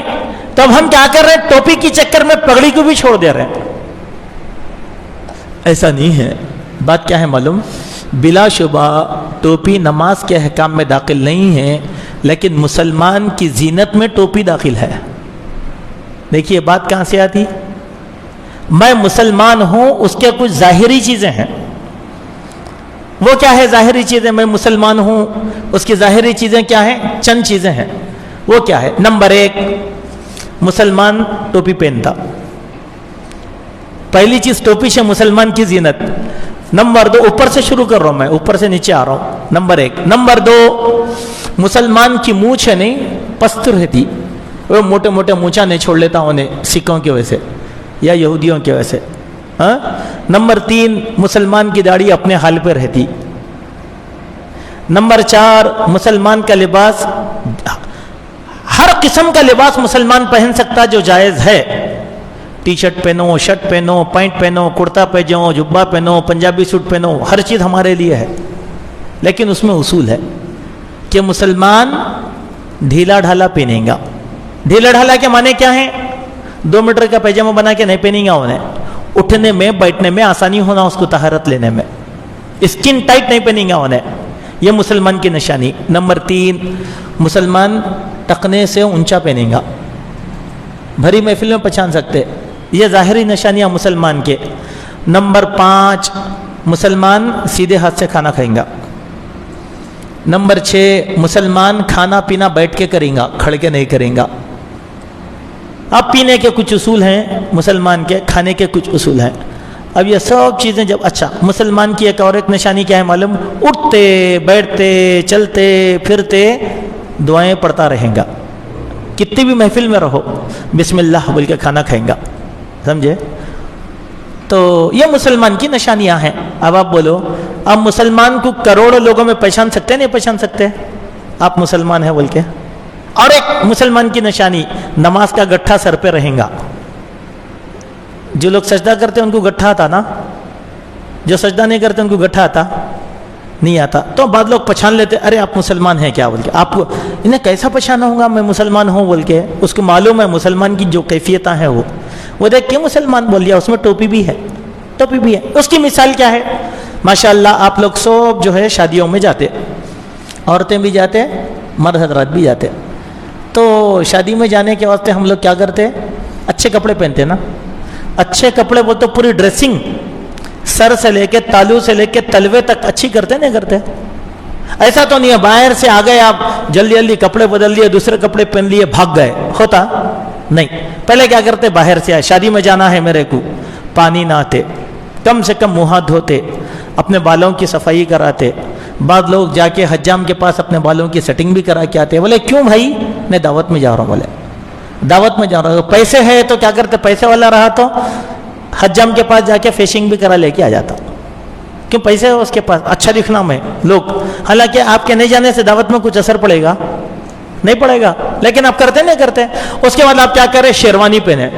تو اب ہم کیا کر رہے ہیں, ٹوپی کی چکر میں پگڑی کو بھی چھوڑ دے رہے ہیں. ایسا نہیں ہے. بات کیا ہے معلوم؟ بلا شبہ ٹوپی نماز کے احکام میں داخل نہیں ہے, لیکن مسلمان کی زینت میں ٹوپی داخل ہے. دیکھیے بات کہاں سے آتی, میں مسلمان ہوں, اس کے کچھ ظاہری چیزیں ہیں. وہ کیا ہے ظاہری چیزیں؟ میں مسلمان ہوں, اس کی ظاہری چیزیں کیا ہیں؟ چند چیزیں ہیں. وہ کیا ہے؟ نمبر 1, مسلمان ٹوپی پہنتا. پہلی چیز ٹوپی سے مسلمان کی زینت. نمبر 2, اوپر سے شروع کر رہا ہوں میں, اوپر سے نیچے آ رہا ہوں. نمبر 1. نمبر 2, مسلمان کی مونچھ ہے نہیں پست رہتی, وہ موٹے موٹے مونچھا نہیں چھوڑ لیتا انہیں سکھوں کی وجہ سے یا یہودیوں کی وجہ سے. نمبر 3, مسلمان کی داڑھی اپنے حال پہ رہتی. نمبر 4, مسلمان کا لباس, ہر قسم کا لباس مسلمان پہن سکتا جو جائز ہے. ٹی شرٹ پہنو, شرٹ پہنو, پینٹ پہنو, کرتا پاجامہ, جبہ پہنو, پنجابی سوٹ پہنو, ہر چیز ہمارے لیے ہے. لیکن اس میں اصول ہے کہ مسلمان ڈھیلا ڈھالا پہنیں گا. ڈھیلا ڈھالا کے معنی کیا ہیں؟ 2 میٹر کا پیجامہ بنا کے نہیں پہنیں گا انہیں. اٹھنے میں بیٹھنے میں آسانی ہونا, اس کو طہارت لینے میں. اسکن ٹائٹ نہیں پہنیں گا انہیں, یہ مسلمان کی نشانی. نمبر 3, مسلمان ٹخنے سے اونچا پہنیں گا, بھری محفل میں پہچان سکتے, یہ ظاہری نشانیاں مسلمان کے. نمبر 5, مسلمان سیدھے ہاتھ سے کھانا کھائیں گا. نمبر 6, مسلمان کھانا پینا بیٹھ کے کریں گا, کھڑ کے نہیں کریں گا. اب پینے کے کچھ اصول ہیں مسلمان کے, کھانے کے کچھ اصول ہیں. اب یہ سب چیزیں جب, اچھا مسلمان کی ایک اور ایک نشانی کیا ہے معلوم؟ اٹھتے بیٹھتے چلتے پھرتے دعائیں پڑھتا رہیں گا. کتنی بھی محفل میں رہو بسم اللہ بول کے کھانا کھائیں گا, سمجھے؟ تو یہ مسلمان کی نشانیاں ہیں. اب آپ بولو, اب مسلمان کو کروڑوں لوگوں میں پہچان سکتے نہیں پہچان سکتے آپ مسلمان ہیں بول کے؟ اور ایک مسلمان کی نشانی, نماز کا گٹھا سر پہ رہیں گا. جو لوگ سجدہ کرتے ہیں ان کو گٹھا آتا نا, جو سجدہ نہیں کرتے ان کو گٹھا آتا نہیں آتا. تو بعد لوگ پہچان لیتے, ارے آپ مسلمان ہیں کیا بول کے. آپ کو انہیں کیسا پہچانا ہوگا میں مسلمان ہوں بول کے؟ اس کو معلوم ہے مسلمان کی جو کیفیتیں ہیں وہ دیکھ کے مسلمان بول دیا. اس میں ٹوپی بھی ہے, ٹوپی بھی ہے. اس کی مثال کیا ہے؟ ماشاءاللہ آپ لوگ سب جو ہے شادیوں میں جاتے, عورتیں بھی جاتے, مرد حضرات بھی جاتے. تو شادی میں جانے کے واسطے ہم لوگ کیا کرتے؟ اچھے کپڑے پہنتے نا. اچھے کپڑے بولتے پوری ڈریسنگ سر سے لے کے تالو سے لے کے تلوے تک اچھی کرتے نہیں کرتے؟ ایسا تو نہیں ہے باہر سے آ گئے آپ جلدی جلدی کپڑے بدل لیے, دوسرے کپڑے پہن لیے, بھاگ گئے, ہوتا نہیں. پہلے کیا کرتے؟ باہر سے آئے, شادی میں جانا ہے میرے کو, پانی نہ آتے, کم سے کم منہ ہاتھ دھوتے, اپنے بالوں کی صفائی کراتے. بعض لوگ جا کے حجام کے پاس اپنے بالوں کی سیٹنگ بھی کرا کے آتے. بولے کیوں بھائی؟ میں دعوت میں جا رہا ہوں. بولے دعوت میں جا رہا ہوں. پیسے ہے تو کیا کرتے؟ پیسے والا رہا تو حجام کے پاس جا کے فیشنگ بھی کرا لے کے آ جاتا. کیوں؟ پیسے ہے اس کے پاس, اچھا دکھنا میں لوگ. حالانکہ آپ کے نہیں جانے سے دعوت میں کچھ اثر پڑے گا؟ نہیں پڑے گا. لیکن آپ کرتے نہیں کرتے. اس کے بعد آپ کیا کریں؟ شیروانی پہنے.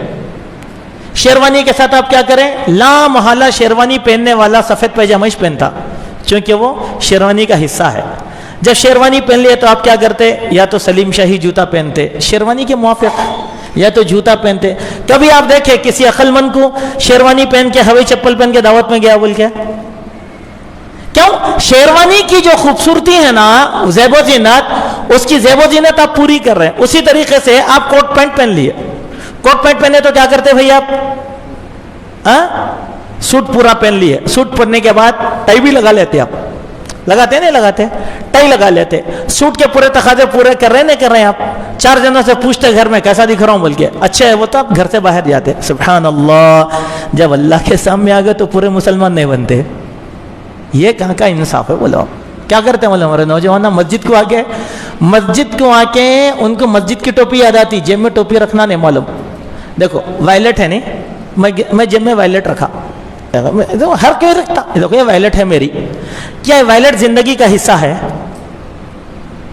شیروانی کے ساتھ آپ کیا کریں؟ لا محالہ شیروانی پہننے والا سفید پیجامہ پہنتا, چونکہ وہ شیروانی کا حصہ ہے. جب شیروانی پہن لیے تو آپ کیا کرتے؟ یا تو سلیم شاہی جوتا پہنتے شیروانی کے موافق, یا تو جوتا پہنتے. کبھی آپ دیکھیں کسی عقل مند کو شیروانی پہن کے ہوائی چپل پہن کے دعوت میں گیا بول کے؟ کیوں؟ شیروانی کی جو خوبصورتی ہے نا, زیب و زینت, اس کی زیب و زینت آپ پوری کر رہے ہیں. اسی طریقے سے آپ کوٹ پینٹ پہن لیے. کوٹ پینٹ پہنے تو کیا کرتے بھائی آپ؟ سوٹ پورا پہن لیے. سوٹ پہننے کے بعد ٹائی بھی لگا لیتے. آپ لگاتے نہیں لگاتے؟ ٹائی لگا لیتے. سوٹ کے پورے تقاضے پورے کر رہے نہیں کر رہے ہیں آپ؟ 4 جنوں سے پوچھتے گھر میں کیسا دکھ رہا ہوں بول کے, اچھا ہے وہ تو آپ گھر سے باہر جاتے. سبحان اللہ, جب اللہ کے سامنے آ گئے تو پورے مسلمان نہیں بنتے. یہ کہاں کا انصاف ہے؟ بولو کیا کرتے ہیں؟ بولے ہمارے نوجوان مسجد کو آ کے ان کو مسجد کی ٹوپی یاد آتی, جیب میں ٹوپی رکھنا نہیں معلوم. دیکھو وائلٹ ہے نہیں, میں جیب میں وائلٹ رکھا, ہر کوئی رکھتا. دیکھو یہ وائلٹ ہے میری. کیا یہ وائلٹ زندگی کا حصہ ہے؟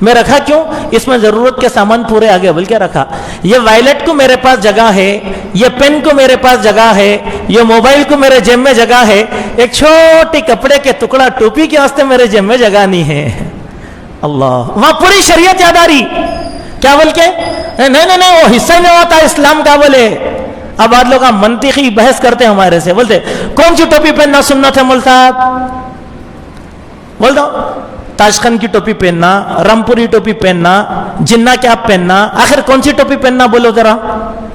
میں رکھا کیوں؟ اس میں ضرورت کے سامان پورے آگے بول کے رکھا. یہ وائلٹ کو میرے پاس جگہ ہے, یہ پین کو میرے پاس جگہ ہے, یہ موبائل کو میرے جیب میں جگہ ہے. ایک چھوٹی کپڑے کے ٹکڑا ٹوپی کے واسطے میرے جیب میں جگہ نہیں ہے. اللہ, وہاں پوری شریعت یاد آ رہی. کیا بول کے؟ نہیں وہ حصہ نہیں ہوتا اسلام کا. بولے اب آج لوگ منطقی بحث کرتے ہیں ہمارے سے. بولتے کون سی ٹوپی پہننا سنت ہے مول صاحب؟ بول دو. تاشقند کی ٹوپی پہننا, رامپوری ٹوپی پہننا, جنہ کیپ پہننا, آخر کون سی ٹوپی پہننا بولو ذرا.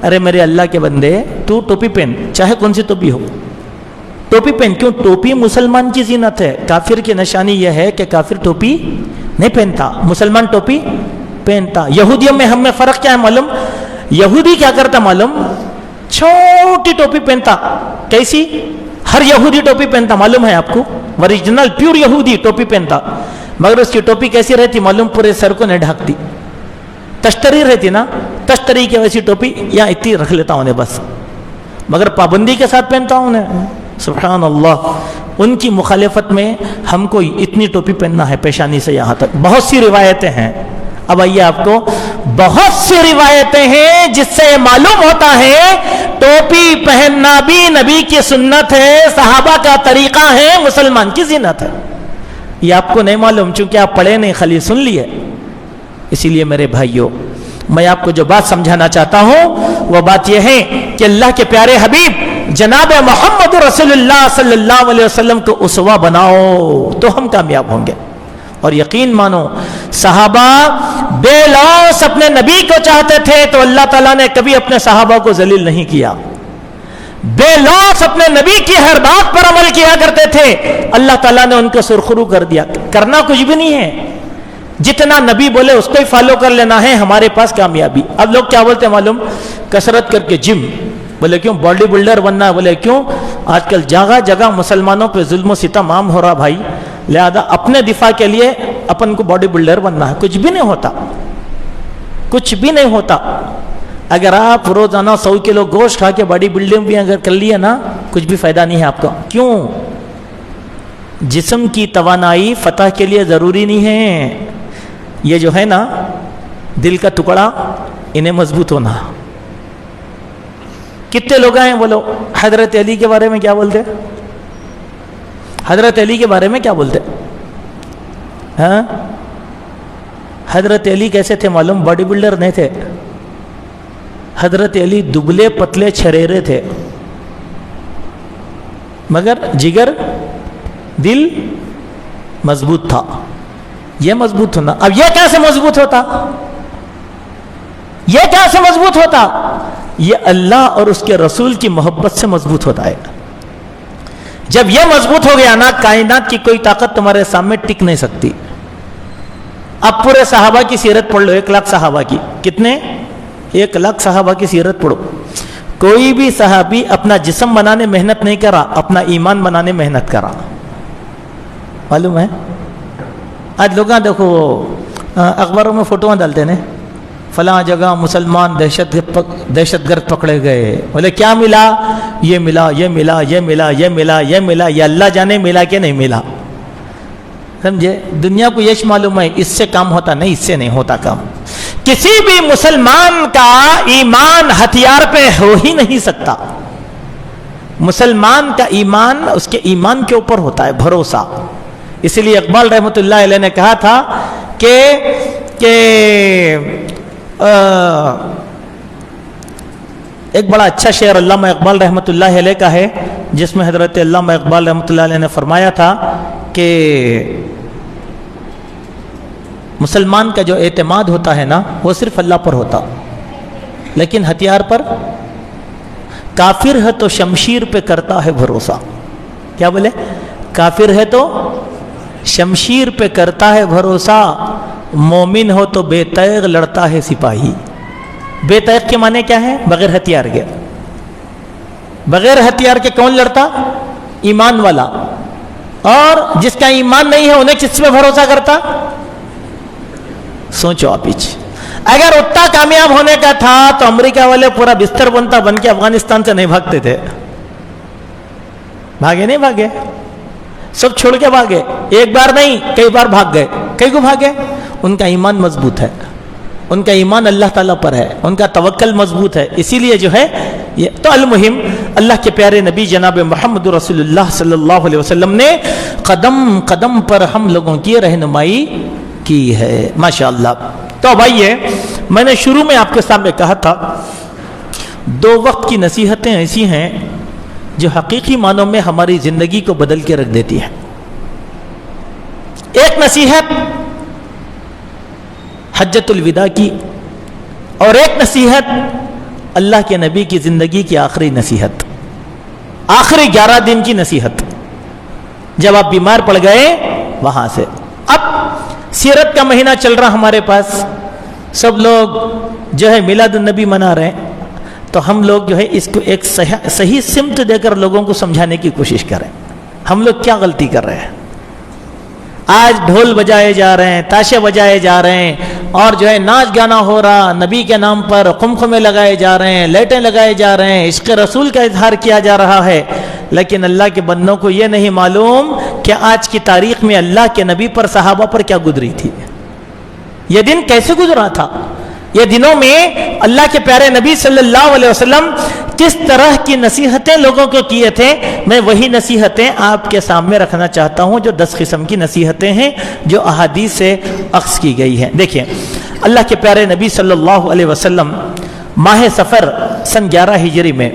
ارے میرے اللہ کے بندے, تو ٹوپی پہن, چاہے کون سی ٹوپی ہو, ٹوپی پہن. کیوں؟ ٹوپی مسلمان کی زینت ہے. کافر کی نشانی یہ ہے کہ کافر ٹوپی نہیں پہنتا, مسلمان ٹوپی پہنتا. یہودیوں میں ہم میں فرق کیا ہے معلوم؟ یہودی کیا کرتا معلوم؟ چھوٹی ٹوپی پہنتا. کیسی؟ ہر یہودی ٹوپی پہنتا, معلوم ہے آپ کو؟ اوریجنل پیور یہودی ٹوپی پہنتا, مگر اس کی ٹوپی کیسی رہتی معلوم؟ پورے سر کو نہیں ڈھانکتی, تشتری رہتی نا, تشتری کی ویسی ٹوپی یا اتنی رکھ لیتا ہوں بس, مگر پابندی کے ساتھ پہنتا ہوں. سبحان اللہ, ان کی مخالفت میں ہم کو اتنی ٹوپی پہننا ہے پیشانی سے یہاں تک. بہت سی روایتیں ہیں. اب آئیے آپ کو بہت سی روایتیں ہیں جس سے معلوم ہوتا ہے ٹوپی پہننا بھی نبی کی سنت ہے, صحابہ کا طریقہ ہے, مسلمان کی زینت ہے. یہ آپ کو نہیں معلوم چونکہ آپ پڑھے نہیں, خالی سن لیے. اسی لیے میرے بھائیوں, میں آپ کو جو بات سمجھانا چاہتا ہوں وہ بات یہ ہے کہ اللہ کے پیارے حبیب جناب محمد رسول اللہ صلی اللہ علیہ وسلم کو اسوہ بناؤ تو ہم کامیاب ہوں گے. اور یقین مانو صحابہ بے لوث اپنے نبی کو چاہتے تھے تو اللہ تعالیٰ نے کبھی اپنے صحابہ کو ذلیل نہیں کیا. بے لوث اپنے نبی کی ہر بات پر عمل کیا کرتے تھے, اللہ تعالیٰ نے ان کو سرخرو کر دیا. کرنا کچھ بھی نہیں ہے, جتنا نبی بولے اس کو ہی فالو کر لینا ہے, ہمارے پاس کامیابی. اب لوگ کیا بولتے ہیں معلوم؟ کسرت کر کے جم. بولے کیوں؟ باڈی بلڈر بننا ہے. بولے کیوں؟ آج کل جگہ جگہ مسلمانوں پہ ظلم و ستم عام ہو رہا بھائی, لہذا اپنے دفاع کے لیے اپن کو باڈی بلڈر بننا ہے. کچھ بھی نہیں ہوتا, کچھ بھی نہیں ہوتا. اگر آپ روزانہ 100 کلو گوشت کھا کے باڈی بلڈنگ بھی اگر کر لیے نا, کچھ بھی فائدہ نہیں ہے آپ کو. کیوں؟ جسم کی توانائی فتح کے لیے ضروری نہیں ہے. یہ جو ہے نا دل کا ٹکڑا, انہیں مضبوط ہونا. کتنے لوگ ہیں بولو حضرت علی کے بارے میں کیا بولتے؟ حضرت علی کے بارے میں کیا بولتے؟ ہاں, حضرت علی کیسے تھے معلوم؟ باڈی بلڈر نہیں تھے. حضرت علی دبلے پتلے چھریرے تھے, مگر جگر دل مضبوط تھا. یہ مضبوط ہونا. اب یہ کیسے مضبوط ہوتا؟ یہ کیسے مضبوط ہوتا؟ یہ اللہ اور اس کے رسول کی محبت سے مضبوط ہوتا ہے. جب یہ مضبوط ہو گیا نا, کائنات کی کوئی طاقت تمہارے سامنے ٹک نہیں سکتی. اب پورے صحابہ کی سیرت پڑھ لو, 1 لاکھ صحابہ کی. کتنے؟ 1 لاکھ صحابہ کی سیرت پڑھو. کوئی بھی صحابی اپنا جسم بنانے محنت نہیں کرا, اپنا ایمان بنانے محنت کرا. معلوم ہے؟ آج لوگ دیکھو اخباروں میں فوٹوਆਂ ڈالتے ہیں، فلاں جگہ مسلمان دہشت گرد پکڑے گئے، بولے کیا ملا؟ یہ ملا، یہ ملا، یہ ملا، یہ ملا، یہ ملا، یہ اللہ جانے ملا کہ نہیں ملا. سمجھے؟ دنیا کو یش معلوم ہے اس سے کام ہوتا نہیں، اس سے نہیں ہوتا کام. کسی بھی مسلمان کا ایمان ہتھیار پہ ہو ہی نہیں سکتا. مسلمان کا ایمان اس کے ایمان کے اوپر ہوتا ہے، بھروسہ. اسی لیے اقبال رحمۃ اللہ علیہ نے کہا تھا کہ ایک بڑا اچھا شعر علامہ اقبال رحمۃ اللہ علیہ کا ہے، جس میں حضرت علامہ اقبال رحمۃ اللہ علیہ نے فرمایا تھا کہ مسلمان کا جو اعتماد ہوتا ہے نا وہ صرف اللہ پر ہوتا، لیکن ہتھیار پر کافر ہے تو شمشیر پہ کرتا ہے بھروسہ. کیا بولے؟ کافر ہے تو شمشیر پہ کرتا ہے بھروسہ، مومن ہو تو بے تیغ لڑتا ہے سپاہی. بے تیغ کے معنی کیا ہے؟ بغیر ہتھیار کے. بغیر ہتھیار کے کون لڑتا؟ ایمان والا. اور جس کا ایمان نہیں ہے انہیں کس پہ بھروسہ کرتا؟ سوچو آپ ہی. اگر اتنا کامیاب ہونے کا تھا تو امریکہ والے پورا بستر بن کے افغانستان سے نہیں بھاگتے تھے. بھاگے نہیں بھاگے؟ سب چھوڑ کے بھاگے. ایک بار نہیں کئی بار بھاگ گئے. کئی کو بھاگے؟ ان کا ایمان مضبوط ہے، ان کا ایمان اللہ تعالیٰ پر ہے، ان کا توکل مضبوط ہے. اسی لیے جو ہے یہ تو المہم اللہ کے پیارے نبی جناب محمد رسول اللہ صلی اللہ علیہ وسلم نے قدم قدم پر ہم لوگوں کی رہنمائی کی ہے. ماشاءاللہ. تو بھائیے میں نے شروع میں آپ کے سامنے کہا تھا 2 وقت کی نصیحتیں ایسی ہیں جو حقیقی معنوں میں ہماری زندگی کو بدل کے رکھ دیتی ہیں. ایک نصیحت حجۃ الوداع کی، اور ایک نصیحت اللہ کے نبی کی زندگی کی آخری نصیحت، آخری 11 دن کی نصیحت، جب آپ بیمار پڑ گئے وہاں سے. اب سیرت کا مہینہ چل رہا ہمارے پاس، سب لوگ جو ہے میلاد النبی منا رہے ہیں، تو ہم لوگ جو ہے اس کو ایک صحیح سمت دے کر لوگوں کو سمجھانے کی کوشش کریں. ہم لوگ کیا غلطی کر رہے ہیں؟ آج ڈھول بجائے جا رہے ہیں، تاشے بجائے جا رہے ہیں، اور جو ہے ناچ گانا ہو رہا، نبی کے نام پر قمقمے لگائے جا رہے ہیں، لائٹیں لگائے جا رہے ہیں، عشق رسول کا اظہار کیا جا رہا ہے. لیکن اللہ کے بندوں کو یہ نہیں معلوم کہ آج کی تاریخ میں اللہ کے نبی پر صحابہ پر کیا گزری تھی، یہ دن کیسے گزرا تھا. یہ دنوں میں اللہ کے پیارے نبی صلی اللہ علیہ وسلم کس طرح کی نصیحتیں لوگوں کو کیے تھے. میں وہی نصیحتیں آپ کے سامنے رکھنا چاہتا ہوں جو 10 قسم کی نصیحتیں ہیں جو احادیث سے اخذ کی گئی ہیں. دیکھیں اللہ کے پیارے نبی صلی اللہ علیہ وسلم ماہ سفر سن 11 ہجری میں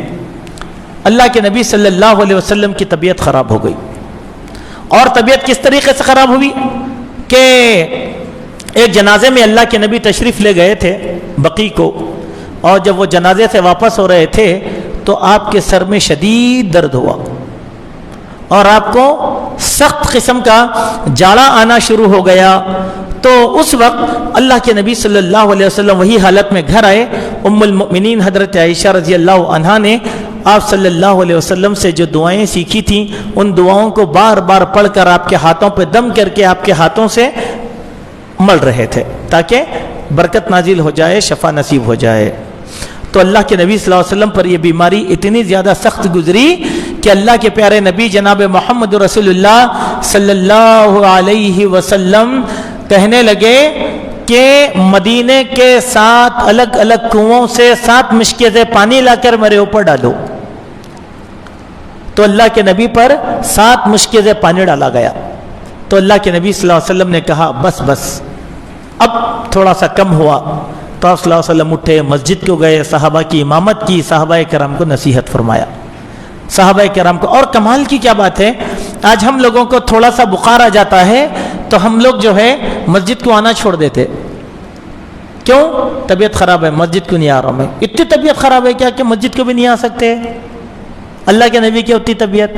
اللہ کے نبی صلی اللہ علیہ وسلم کی طبیعت خراب ہو گئی. اور طبیعت کس طریقے سے خراب ہوئی کہ ایک جنازے میں اللہ کے نبی تشریف لے گئے تھے بقیع کو، اور جب وہ جنازے سے واپس ہو رہے تھے تو آپ کے سر میں شدید درد ہوا اور آپ کو سخت قسم کا جاڑا آنا شروع ہو گیا. تو اس وقت اللہ کے نبی صلی اللہ علیہ وسلم وہی حالت میں گھر آئے. ام المؤمنین حضرت عائشہ رضی اللہ عنہا نے آپ صلی اللہ علیہ وسلم سے جو دعائیں سیکھی تھیں ان دعاؤں کو بار بار پڑھ کر آپ کے ہاتھوں پہ دم کر کے آپ کے ہاتھوں سے مل رہے تھے تاکہ برکت نازل ہو جائے، شفا نصیب ہو جائے. تو اللہ کے نبی صلی اللہ علیہ وسلم پر یہ بیماری اتنی زیادہ سخت گزری کہ اللہ کے پیارے نبی جناب محمد رسول اللہ صلی اللہ علیہ وسلم کہنے لگے کہ مدینے کے 7 الگ الگ کنووں سے 7 مشکے سے پانی لا کر میرے اوپر ڈالو. تو اللہ کے نبی پر 7 مشکے سے پانی ڈالا گیا. تو اللہ کے نبی صلی اللہ علیہ وسلم نے کہا بس اب تھوڑا سا کم ہوا. تو آپ صلی اللہ علیہ وسلم اٹھے، مسجد کو گئے، صحابہ کی امامت کی، صحابہ کرام کو نصیحت فرمایا. صحابہ کرام کو، اور کمال کی کیا بات ہے، آج ہم لوگوں کو تھوڑا سا بخار آ جاتا ہے تو ہم لوگ جو ہے مسجد کو آنا چھوڑ دیتے. کیوں؟ طبیعت خراب ہے، مسجد کو نہیں آ رہا میں. اتنی طبیعت خراب ہے کیا کہ مسجد کو بھی نہیں آ سکتے؟ اللہ کے نبی کی اتنی طبیعت،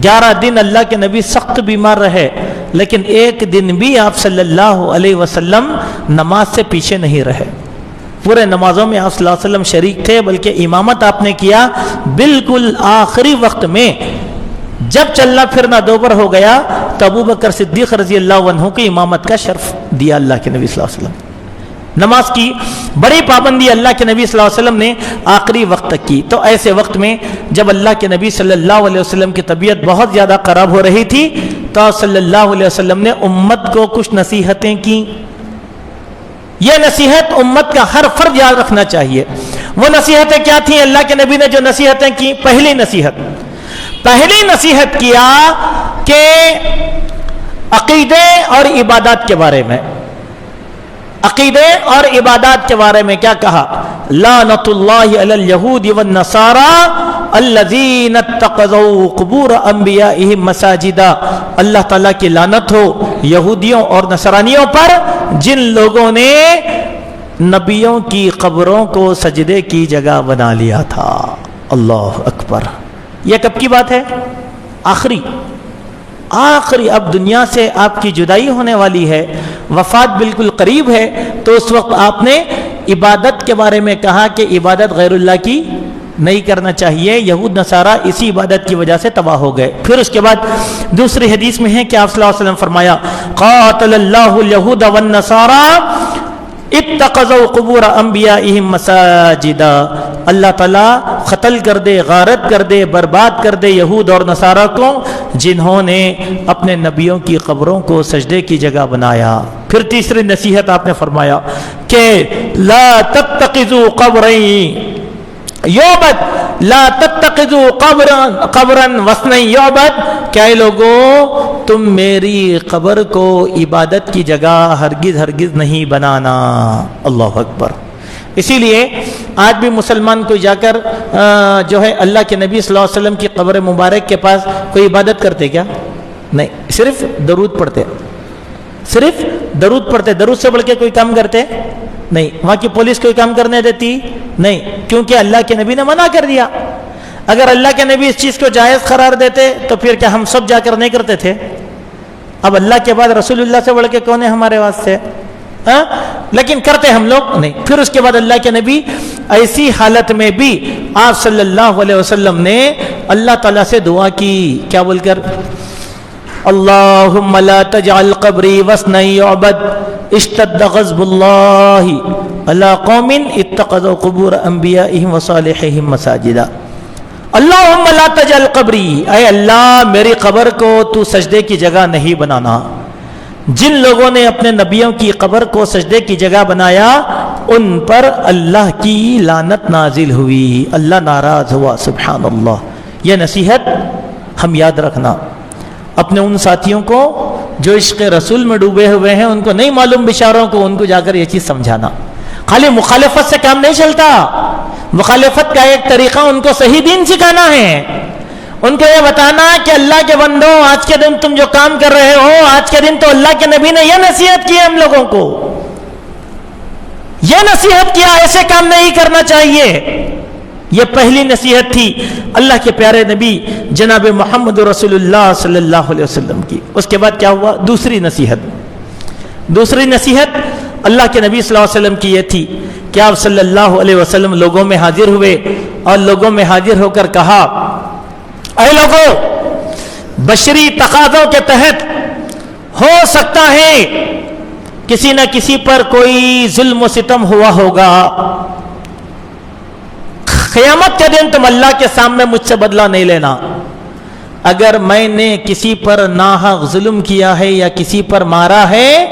11 دن اللہ کے نبی سخت بیمار رہے، لیکن ایک دن بھی آپ صلی اللہ علیہ وسلم نماز سے پیچھے نہیں رہے. پورے نمازوں میں آپ صلی اللہ علیہ وسلم شریک تھے، بلکہ امامت آپ نے کیا بالکل آخری وقت میں جب چلنا پھرنا دوبر ہو گیا تو ابو بکر صدیق رضی اللہ عنہ کو امامت کا شرف دیا اللہ کے نبی صلی اللہ علیہ وسلم. نماز کی بڑی پابندی اللہ کے نبی صلی اللہ علیہ وسلم نے آخری وقت تک کی. تو ایسے وقت میں جب اللہ کے نبی صلی اللہ علیہ وسلم کی طبیعت بہت زیادہ خراب ہو رہی تھی تو صلی اللہ علیہ وسلم نے امت کو کچھ نصیحتیں کی. یہ نصیحت امت کا ہر فرد یاد رکھنا چاہیے. وہ نصیحتیں کیا تھیں؟ اللہ کے نبی نے جو نصیحتیں کی، پہلی نصیحت کیا کہ عقیدے اور عبادات کے بارے میں، عقیدے اور عبادات کے بارے میں کیا کہا؟ لعنت اللہ علی الیہود والنصارى الذین اتخذوا قبور انبیائہم مساجدا. اللہ تعالیٰ کی لعنت ہو یہودیوں اور نصرانیوں پر جن لوگوں نے نبیوں کی قبروں کو سجدے کی جگہ بنا لیا تھا. اللہ اکبر. یہ کب کی بات ہے؟ آخری. اب دنیا سے آپ کی جدائی ہونے والی ہے، وفات بالکل قریب ہے، تو اس وقت آپ نے عبادت کے بارے میں کہا کہ عبادت غیر اللہ کی نہیں کرنا چاہیے. یہود نصارہ اسی عبادت کی وجہ سے تباہ ہو گئے. پھر اس کے بعد دوسری حدیث میں ہے کہ آپ صلی اللہ علیہ وسلم فرمایا قاتل اللہ الیہود والنصارى اتخذوا قبور انبیائہم مساجدا. اللہ تعالیٰ قتل کر دے، غارت کر دے، برباد کر دے یہود اور نصارہ کو جنہوں نے اپنے نبیوں کی قبروں کو سجدے کی جگہ بنایا. پھر تیسری نصیحت آپ نے فرمایا کہ لا تتخذوا قبرین یعبد، لا تتخذوا قبرا وثنا یعبد. کہ اے لوگوں تم میری قبر کو عبادت کی جگہ ہرگز نہیں بنانا. اللہ اکبر. اسی لیے آج بھی مسلمان کو جا کر جو ہے اللہ کے نبی صلی اللہ علیہ وسلم کی قبر مبارک کے پاس کوئی عبادت کرتے کیا؟ نہیں، صرف درود پڑھتے. درود سے بڑھ کے کوئی کام کرتے نہیں. وہاں کی پولیس کوئی کام کرنے دیتی نہیں، کیونکہ اللہ کے نبی نے منع کر دیا. اگر اللہ کے نبی اس چیز کو جائز قرار دیتے تو پھر کیا ہم سب جا کر نہیں کرتے تھے؟ اب اللہ کے بعد رسول اللہ سے بڑھ کے کون ہے ہمارے واسطے؟ لیکن کرتے ہم لوگ نہیں. پھر اس کے بعد اللہ کے نبی ایسی حالت میں بھی آپ صلی اللہ علیہ وسلم نے اللہ تعالیٰ سے دعا کی. کیا بول کر؟ اللہم لا تجعل قبری وثنا یعبد اشتد غضب اللہ علی قوم اتخذوا قبور انبیائہم وصالحہم مساجدا. اللہم لا تجعل قبری، اے اللہ میری قبر کو تو سجدے کی جگہ نہیں بنانا. جن لوگوں نے اپنے نبیوں کی قبر کو سجدے کی جگہ بنایا ان پر اللہ کی لعنت نازل ہوئی، اللہ ناراض ہوا. سبحان اللہ. یہ نصیحت ہم یاد رکھنا. اپنے ان ساتھیوں کو جو عشق رسول میں ڈوبے ہوئے ہیں، ان کو نہیں معلوم بیچاروں کو، ان کو جا کر یہ چیز سمجھانا. خالی مخالفت سے کام نہیں چلتا. مخالفت کا ایک طریقہ ان کو صحیح دین سکھانا ہے. ان کو یہ بتانا کہ اللہ کے بندو آج کے دن تم جو کام کر رہے ہو، آج کے دن تو اللہ کے نبی نے یہ نصیحت کی ہم لوگوں کو، یہ نصیحت کیا ایسے کام نہیں کرنا چاہیے. یہ پہلی نصیحت تھی اللہ کے پیارے نبی جناب محمد رسول اللہ صلی اللہ علیہ وسلم کی. اس کے بعد کیا ہوا؟ دوسری نصیحت اللہ کے نبی صلی اللہ علیہ وسلم کی یہ تھی کہ آپ صلی اللہ علیہ وسلم لوگوں میں حاضر ہوئے اور لوگوں میں حاضر ہو کر کہا اے لوگوں، بشری تقاضوں کے تحت ہو سکتا ہے کسی نہ کسی پر کوئی ظلم و ستم ہوا ہوگا. قیامت کے دن تم اللہ کے سامنے مجھ سے بدلہ نہیں لینا. اگر میں نے کسی پر ناحق ظلم کیا ہے یا کسی پر مارا ہے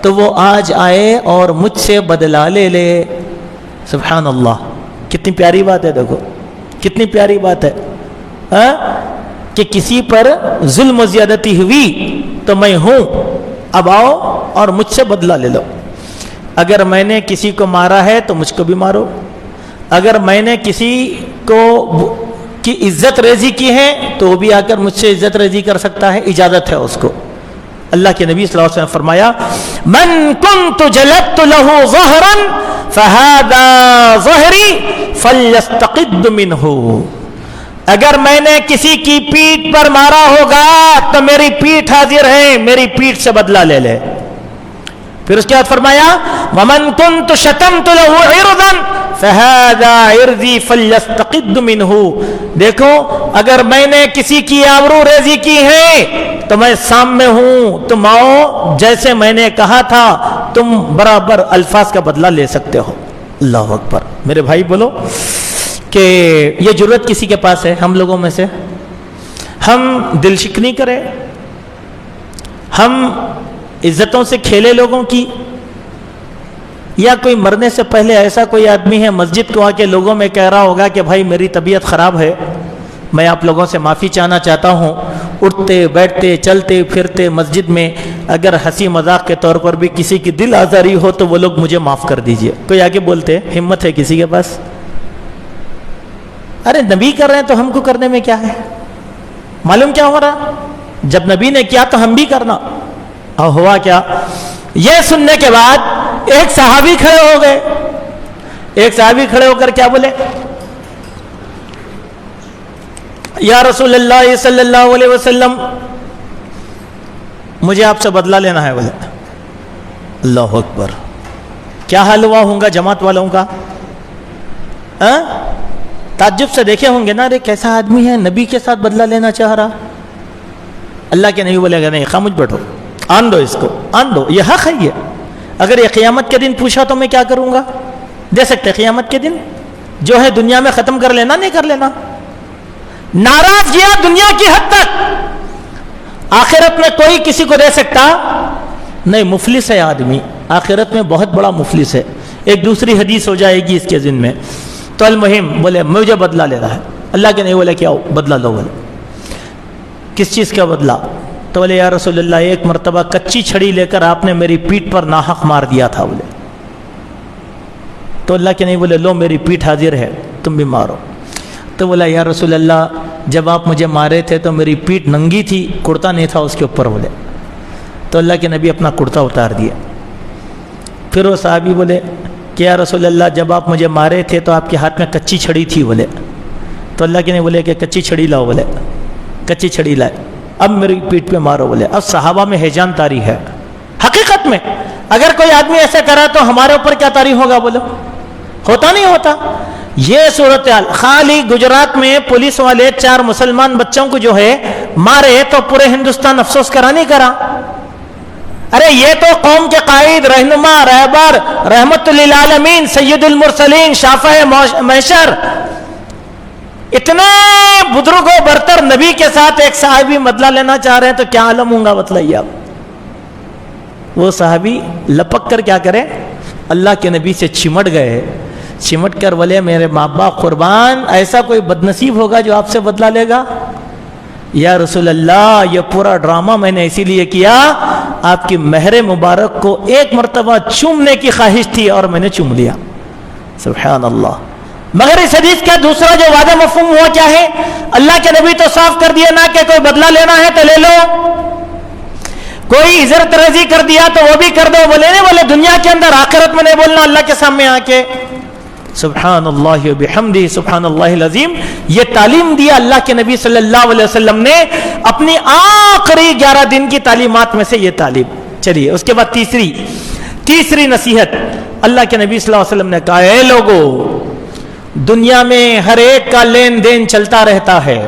تو وہ آج آئے اور مجھ سے بدلہ لے لے. سبحان اللہ. کتنی پیاری بات ہے. دیکھو کتنی پیاری بات ہے کہ کسی پر ظلم و زیادتی ہوئی تو میں ہوں، اب آؤ اور مجھ سے بدلہ لے لو. اگر میں نے کسی کو مارا ہے تو مجھ کو بھی مارو. اگر میں نے کسی کو کی عزت ریزی کی ہے تو وہ بھی آ کر مجھ سے عزت ریزی کر سکتا ہے، اجازت ہے اس کو. اللہ کے نبی صلی اللہ علیہ وسلم فرمایا من کنت جلدت له ظہرا فہذا ظہری فلیستقد منہ. اگر میں نے کسی کی پیٹھ پر مارا ہوگا تو میری پیٹھ حاضر ہے، میری پیٹھ سے بدلہ لے لے. پھر اس کے بعد فرمایا وَمَن كُنْتُ شَتَمْتُ لَهُ عِرْضًا فَهَذَا عِرْضِي فَلْيَسْتَقِدُّ مِنْهُ. دیکھو اگر میں نے کسی کی آبرو ریزی کی ہے تو میں سامنے ہوں، تم آؤ، جیسے میں نے کہا تھا تم برابر الفاظ کا بدلہ لے سکتے ہو. اللہ اکبر. میرے بھائی بولو کہ یہ جرت کسی کے پاس ہے؟ ہم لوگوں میں سے ہم دل شکنی کریں، ہم عزتوں سے کھیلے لوگوں کی، یا کوئی مرنے سے پہلے ایسا کوئی آدمی ہے مسجد کو آ کے لوگوں میں کہہ رہا ہوگا کہ بھائی میری طبیعت خراب ہے، میں آپ لوگوں سے معافی چاہنا چاہتا ہوں. اٹھتے بیٹھتے چلتے پھرتے مسجد میں اگر ہنسی مذاق کے طور پر بھی کسی کی دل آزاری ہو تو وہ لوگ مجھے معاف کر دیجئے. کوئی آگے بولتے؟ ہمت ہے کسی کے پاس؟ ارے نبی کر رہے ہیں تو ہم کو کرنے میں کیا ہے؟ معلوم کیا ہو رہا؟ جب نبی نے کیا تو ہم بھی کرنا. اور ہوا کیا؟ یہ سننے کے بعد ایک صحابی کھڑے ہو گئے. ایک صحابی کھڑے ہو کر کیا بولے؟ یا رسول اللہ صلی اللہ علیہ وسلم مجھے آپ سے بدلہ لینا ہے. بولے اللہ اکبر. کیا حال ہوا ہوگا جماعت والوں کا؟ تعجب سے دیکھے ہوں گے نا، ارے کیسا آدمی ہے نبی کے ساتھ بدلہ لینا چاہ رہا. اللہ کے نبی بولے گا نہیں، خاموش بیٹھو، آن دو اس کو، آن دو، یہ حق ہے. یہ اگر یہ قیامت کے دن پوچھا تو میں کیا کروں گا؟ دے سکتے قیامت کے دن؟ جو ہے دنیا میں ختم کر لینا، نہیں کر لینا. ناراض کیا دنیا کی حد تک، آخرت میں کوئی کسی کو دے سکتا نہیں. مفلس ہے آدمی، آخرت میں بہت بڑا مفلس ہے. ایک دوسری حدیث ہو جائے گی اس کے ذمہ میں. تو المہم بولے مجھے بدلہ لینا ہے. اللہ کے نہیں بولے کیا بدلہ لو. بولے کس چیز کا بدلہ؟ تو بولے یا رسول اللہ ایک مرتبہ کچی چھڑی لے کر آپ نے میری پیٹھ پر ناحق مار دیا تھا. بولے تو اللہ کے نہیں بولے لو میری پیٹھ حاضر ہے، تم بھی مارو. تو بولا یا رسول اللہ جب آپ مجھے مارے تھے تو میری پیٹھ ننگی تھی، کرتا نہیں تھا اس کے اوپر. بولے تو اللہ کے نبی اپنا کرتا اتار دیا. پھر وہ صحابی بولے کہ یا رسول اللہ جب آپ مجھے مارے تھے تو آپ کے ہاتھ میں کچی چھڑی تھی. بولے تو اللہ کے نے بولے کہ کچی چھڑی لاؤ. بولے کچی چھڑی لائے، اب میری پیٹھ پہ مارو. بولے اب صحابہ میں ہیجان طاری ہے. حقیقت میں اگر کوئی آدمی ایسا کرا تو ہمارے اوپر کیا طاری ہوگا؟ بولو ہوتا نہیں ہوتا. یہ صورتحال خالی گجرات میں پولیس والے 4 مسلمان بچوں کو جو ہے مارے تو پورے ہندوستان افسوس کرا نہیں کرا. ارے یہ تو قوم کے قائد، رہنما، رہبر، رحمت للعالمین، سید المرسلین، شافع محشر، اتنے بزرگ و برتر نبی کے ساتھ ایک صحابی بدلہ لینا چاہ رہے ہیں تو کیا عالم ہوں گا بتلائیے آپ. وہ صحابی لپک کر کیا کرے؟ اللہ کے نبی سے چمٹ گئے. چمٹ کر بولے میرے ماں باپ قربان، ایسا کوئی بدنصیب ہوگا جو آپ سے بدلہ لے گا؟ یا رسول اللہ یہ پورا ڈرامہ میں نے اسی لیے کیا، آپ کی مہر مبارک کو ایک مرتبہ چومنے کی خواہش تھی اور میں نے چوم لیا. سبحان اللہ. مگر اس حدیث کا دوسرا جو وعدہ مفہوم ہوا کیا ہے؟ اللہ کے نبی تو صاف کر دیا نا کہ کوئی بدلہ لینا ہے تو لے لو، کوئی عزت رضی کر دیا تو وہ بھی کر دو. بولے نہیں، بولے دنیا کے اندر، آخرت میں نہیں بولنا اللہ کے سامنے آ کے. سبحان اللہ و بحمدہ سبحان اللہ العظیم. یہ تعلیم دیا اللہ کے نبی صلی اللہ علیہ وسلم نے اپنی آخری 11 دن کی تعلیمات میں سے یہ تعلیم. چلیے اس کے بعد تیسری نصیحت اللہ کے نبی صلی اللہ علیہ وسلم نے کہا اے لوگو، دنیا میں ہر ایک کا لین دین چلتا رہتا ہے.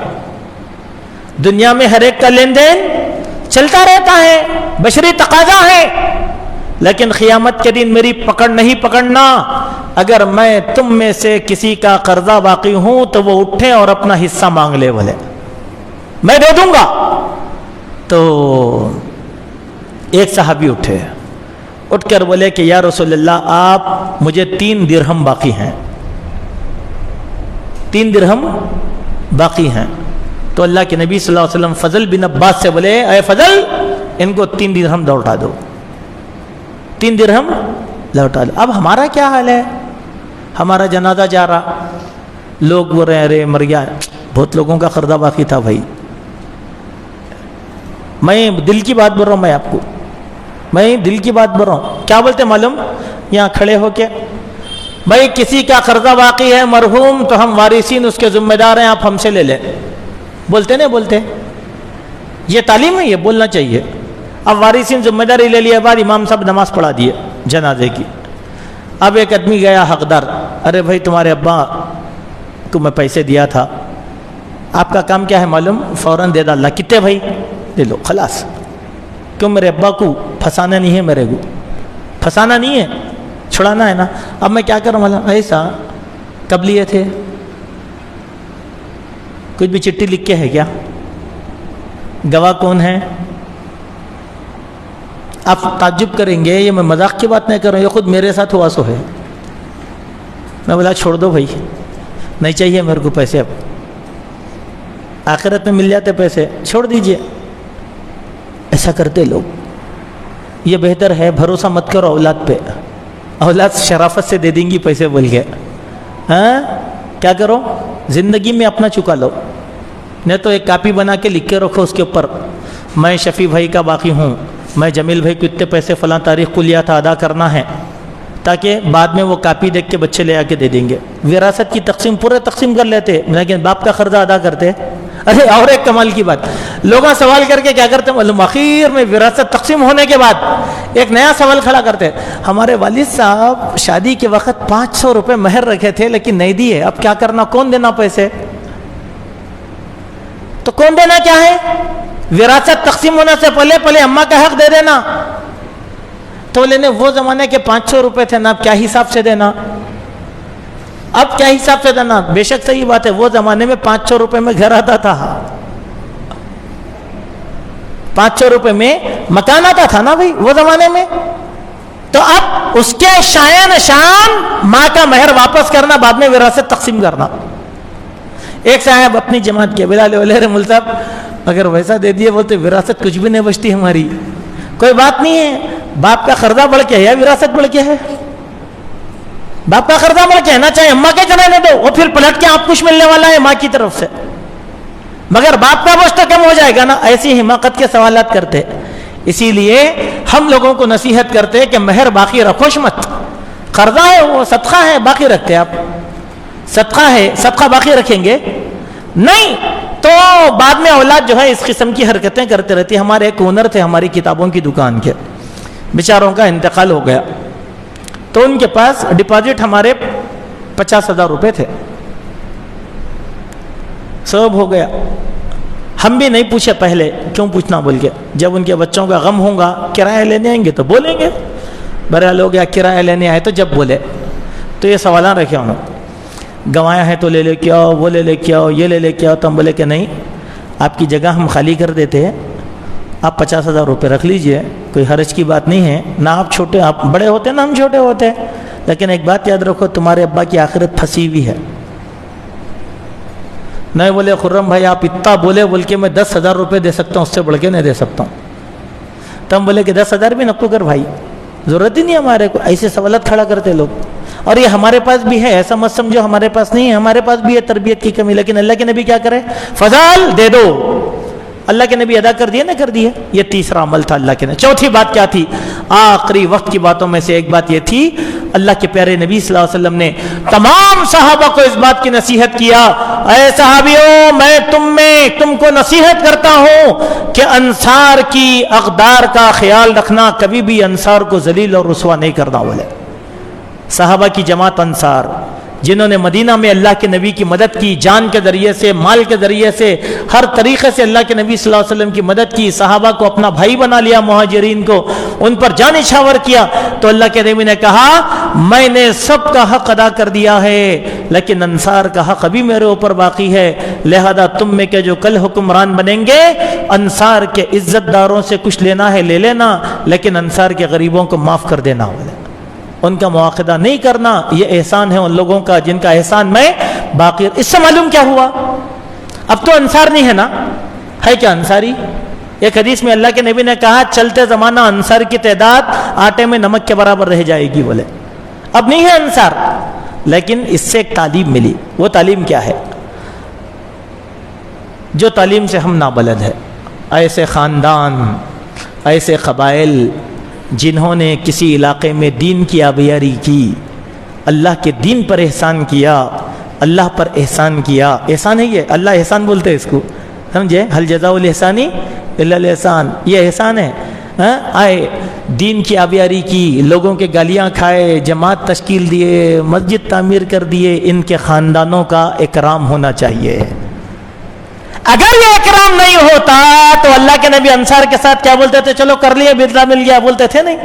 دنیا میں ہر ایک کا لین دین چلتا رہتا ہے، بشری تقاضا ہے. لیکن قیامت کے دن میری پکڑ نہیں پکڑنا. اگر میں تم میں سے کسی کا قرضہ باقی ہوں تو وہ اٹھے اور اپنا حصہ مانگ لے. بولے میں دے دوں گا. تو ایک صحابی اٹھ کر بولے کہ یا رسول اللہ آپ مجھے 3 درہم باقی ہیں. 3 درہم باقی ہیں. تو اللہ کے نبی صلی اللہ علیہ وسلم فضل بن عباس سے بولے اے فضل ان کو 3 درہم لوٹا دو. 3 درہم لوٹا دو. اب ہمارا کیا حال ہے؟ ہمارا جنازہ جا رہا، لوگ بول رہے ہیں ارے مر گیا، بہت لوگوں کا قرضہ باقی تھا. بھائی میں دل کی بات بول رہا ہوں، میں آپ کو میں دل کی بات بول رہا ہوں. کیا بولتے معلوم؟ یہاں کھڑے ہو کے بھائی کسی کا قرضہ باقی ہے مرحوم تو ہم وارثین اس کے ذمہ دار ہیں، آپ ہم سے لے لیں. بولتے نہیں بولتے؟ یہ تعلیم ہے، یہ بولنا چاہیے. اب وارثین ذمہ داری لے لیا بعد امام صاحب نماز پڑھا دیے جنازے کی. اب ایک آدمی گیا حقدار, ارے بھائی تمہارے ابا کو میں پیسے دیا تھا, آپ کا کام کیا ہے معلوم, فوراً دے دا اللہ. کتنے بھائی؟ دے لو خلاص. کیوں؟ میرے ابا کو پھنسانا نہیں ہے, میرے کو پھنسانا نہیں ہے, چھڑانا ہے نا. اب میں کیا کروں والا؟ ایسا کب لیے تھے؟ کچھ بھی چٹھی لکھ کے ہے کیا؟ گواہ کون ہے؟ آپ تعجب کریں گے, یہ میں مذاق کی بات نہیں کر رہا ہوں, یہ خود میرے ساتھ ہوا سو ہے. میں بولا چھوڑ دو بھائی, نہیں چاہیے میرے کو پیسے, اب آخرت میں مل جاتے پیسے, چھوڑ دیجئے. ایسا کرتے لوگ. یہ بہتر ہے بھروسہ مت کرو اولاد پہ, اولاد شرافت سے دے دیں گی پیسے بول کے. ہاں کیا کرو, زندگی میں اپنا چکا لو, نہیں تو ایک کاپی بنا کے لکھ کے رکھو, اس کے اوپر میں شفیع بھائی کا باقی ہوں, میں جمیل بھائی کو اتنے پیسے فلاں تاریخ کو لیا تھا, ادا کرنا ہے, تاکہ بعد میں وہ کاپی دیکھ کے بچے لے آ کے دے دیں گے. وراثت کی تقسیم پورے تقسیم کر لیتے, لیکن باپ کا قرضہ ادا کرتے. ارے اور ایک کمال کی بات, لوگ سوال کر کے کیا کرتے معلوم, آخر میں وراثت تقسیم ہونے کے بعد ایک نیا سوال کھڑا کرتے, ہمارے والد صاحب شادی کے وقت 500 روپے مہر رکھے تھے لیکن نہیں دیے, اب کیا کرنا, کون دینا پیسے؟ تو کون دینا کیا ہے؟ وراثت تقسیم ہونے سے پہلے اماں کا حق دے دینا. تو لینے وہ زمانے کے 500 روپے تھے نا, اب کیا حساب سے دینا, اب کیا حساب سے دینا؟ بے شک صحیح بات ہے, وہ زمانے میں 500 روپے میں گھر آتا تھا, 500 روپے میں مکان آتا تھا نا بھائی وہ زمانے میں. تو اب اس کے شایان شان ماں کا مہر واپس کرنا, بعد میں وراثت تقسیم کرنا. ایک صاحب اپنی جماعت کے بلال علیہ مول صاحب اگر ویسا دے دیے بولتے وراثت کچھ بھی نہیں بچتی ہماری, کوئی بات نہیں ہے, باپ کا قرضہ بڑھ کے ہے یا وراثت بڑھ کے ہے؟ باپ کا قرضہ بڑھ کے ہے نا, چاہے اماں کے چلانے دو, وہ پھر پلٹ کے آپ کچھ ملنے والا ہے ماں کی طرف سے, مگر باپ کا بوجھ تو کم ہو جائے گا نا. ایسی حماقت کے سوالات کرتے. اسی لیے ہم لوگوں کو نصیحت کرتے کہ مہر باقی رکھوش مت, قرضہ ہے وہ صدقہ ہے, باقی رکھتے آپ, صدقہ ہے صدقہ باقی رکھیں گے نہیں تو بعد میں اولاد جو ہے اس قسم کی حرکتیں کرتے رہتی. ہمارے ایک اونر تھے ہماری کتابوں کی دکان کے, بیچاروں کا انتقال ہو گیا, تو ان کے پاس ڈپازٹ ہمارے 50,000 روپے تھے, سب ہو گیا. ہم بھی نہیں پوچھے پہلے, کیوں پوچھنا بول کے, جب ان کے بچوں کا غم ہوگا کرایہ لینے آئیں گے تو بولیں گے, بہرحال ہو گیا کرایہ لینے آئے تو جب بولے تو یہ سوالات رکھے انہوں, گنوایا ہے تو لے لے کے آؤ, وہ لے لے کے آؤ, یہ لے لے کے آؤ. تو ہم بولے کہ نہیں, آپ کی جگہ ہم خالی کر دیتے ہیں, آپ 50,000 روپے رکھ لیجئے, کوئی حرج کی بات نہیں ہے. نہ آپ چھوٹے, آپ بڑے ہوتے نا ہم چھوٹے ہوتے, لیکن ایک بات یاد رکھو, تمہارے ابا کی آخرت پھنسی ہوئی ہے. نہیں بولے خرم بھائی آپ اتنا بولے بول کے میں 10,000 روپے دے سکتا ہوں, اس سے بڑھ کے نہیں دے سکتا ہوں. تو ہم بولے کہ 10,000 بھی نقو کر بھائی, ضرورت ہی نہیں ہمارے کو. ایسے سوالات کھڑا کرتے لوگ, اور یہ ہمارے پاس بھی ہے, ایسا مت سمجھو ہمارے پاس نہیں ہے, ہمارے پاس بھی ہے تربیت کی کمی. لیکن اللہ کے نبی کیا کرے, فضال دے دو. اللہ کے نبی ادا کر دیے نہ کر دیے, یہ تیسرا عمل تھا اللہ کے نبی. چوتھی بات کیا تھی؟ آخری وقت کی باتوں میں سے ایک بات یہ تھی, اللہ کے پیارے نبی صلی اللہ علیہ وسلم نے تمام صحابہ کو اس بات کی نصیحت کیا, اے صحابیوں میں تم کو نصیحت کرتا ہوں کہ انصار کی اقدار کا خیال رکھنا, کبھی بھی انصار کو ذلیل اور رسوا نہیں کرنا. بولے صحابہ کی جماعت انصار, جنہوں نے مدینہ میں اللہ کے نبی کی مدد کی, جان کے ذریعے سے, مال کے ذریعے سے, ہر طریقے سے اللہ کے نبی صلی اللہ علیہ وسلم کی مدد کی. صحابہ کو اپنا بھائی بنا لیا, مہاجرین کو ان پر جان نچھاور کیا. تو اللہ کے نبی نے کہا میں نے سب کا حق ادا کر دیا ہے, لیکن انصار کا حق ابھی میرے اوپر باقی ہے. لہذا تم میں کے جو کل حکمران بنیں گے, انصار کے عزت داروں سے کچھ لینا ہے لے لینا, لیکن انصار کے غریبوں کو معاف کر دینا. ان کا مواخذہ نہیں کرنا. یہ احسان ہے ان لوگوں کا جن کا احسان میں باقی. اس سے معلوم کیا ہوا, اب تو انصار نہیں ہے نا, ہے کیا انصاری؟ ایک حدیث میں اللہ کے نبی نے کہا چلتے زمانہ انصار کی تعداد آٹے میں نمک کے برابر رہ جائے گی. بولے اب نہیں ہے انصار, لیکن اس سے ایک تعلیم ملی. وہ تعلیم کیا ہے؟ جو تعلیم سے ہم نابلد ہے, ایسے خاندان, ایسے قبائل جنہوں نے کسی علاقے میں دین کی آبیاری کی, اللہ کے دین پر احسان کیا, اللہ پر احسان کیا. احسان ہے یہ, اللہ احسان بولتے ہیں اس کو, سمجھے, حل جزاء الاحسان الا الاحسان, یہ احسان ہے. آئے, دین کی آبیاری کی, لوگوں کے گالیاں کھائے, جماعت تشکیل دیے, مسجد تعمیر کر دیے. ان کے خاندانوں کا اکرام ہونا چاہیے. اگر یہ اکرام نہیں ہوتا تو اللہ کے نبی انصار کے ساتھ کیا بولتے تھے؟ چلو کر لیے, بدلہ مل گیا, بولتے تھے نہیں؟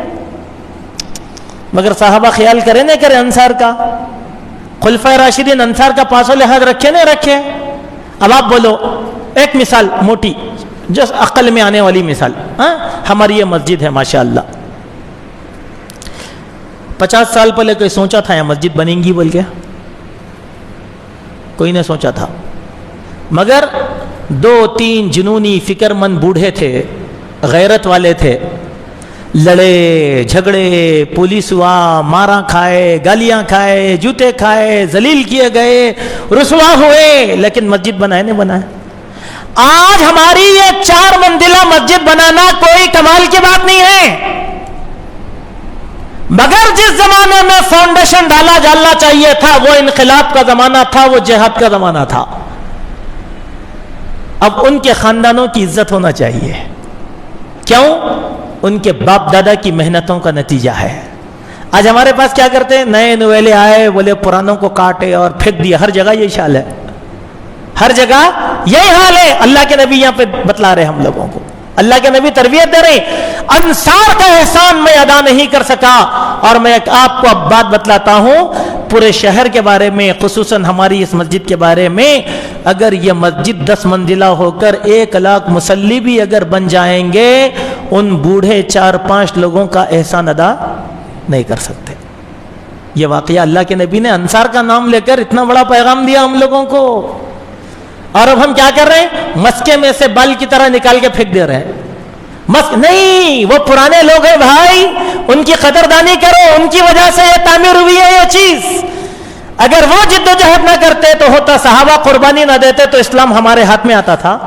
مگر صحابہ خیال کرے نہ کرے انصار کا, خلفائے راشدین انصار کا پاس و لحاظ رکھے نہ رکھے. اب آپ بولو ایک مثال موٹی, جس عقل میں آنے والی مثال. ہماری یہ مسجد ہے ماشاءاللہ, 50 سال پہلے کوئی سوچا تھا یہ مسجد بنیں گی بول کے؟ کوئی نے سوچا تھا. مگر 2-3 جنونی فکر مند بوڑھے تھے, غیرت والے تھے, لڑے جھگڑے, پولیس ہوا, مارا کھائے, گالیاں کھائے, جوتے کھائے, ذلیل کیے گئے, رسوا ہوئے, لیکن مسجد بنائے نہیں بنائے. آج ہماری یہ 4 منزلہ مسجد بنانا کوئی کمال کی بات نہیں ہے, مگر جس زمانے میں فاؤنڈیشن ڈالنا چاہیے تھا وہ انقلاب کا زمانہ تھا, وہ جہاد کا زمانہ تھا. اب ان کے خاندانوں کی عزت ہونا چاہیے. کیوں؟ ان کے باپ دادا کی محنتوں کا نتیجہ ہے. آج ہمارے پاس کیا کرتے ہیں, نئے نویلے آئے, بولے پرانوں کو کاٹے اور پھینک دیا. ہر جگہ یہی حال ہے, ہر جگہ یہی حال ہے. اللہ کے نبی یہاں پہ بتلا رہے ہم لوگوں کو, اللہ کے نبی تربیت دے رہے. انصار کا احسان میں ادا نہیں کر سکا, اور میں آپ کو اب بات بتلاتا ہوں پورے شہر کے بارے میں, خصوصاً ہماری اس مسجد کے بارے میں. اگر یہ مسجد 10 منزلہ ہو کر 1 لاکھ مصلی بھی اگر بن جائیں گے, ان بوڑھے 4-5 لوگوں کا احسان ادا نہیں کر سکتے. یہ واقعہ اللہ کے نبی نے انصار کا نام لے کر اتنا بڑا پیغام دیا ہم لوگوں کو, اور اب ہم کیا کر رہے ہیں؟ مسکے میں سے بال کی طرح نکال کے پھینک دے رہے ہیں. نہیں, وہ پرانے لوگ ہیں بھائی, ان کی قدردانی کرو, ان کی وجہ سے یہ تعمیر ہوئی ہے یہ چیز. اگر وہ جد و جہد نہ کرتے تو ہوتا, صحابہ قربانی نہ دیتے تو اسلام ہمارے ہاتھ میں آتا تھا.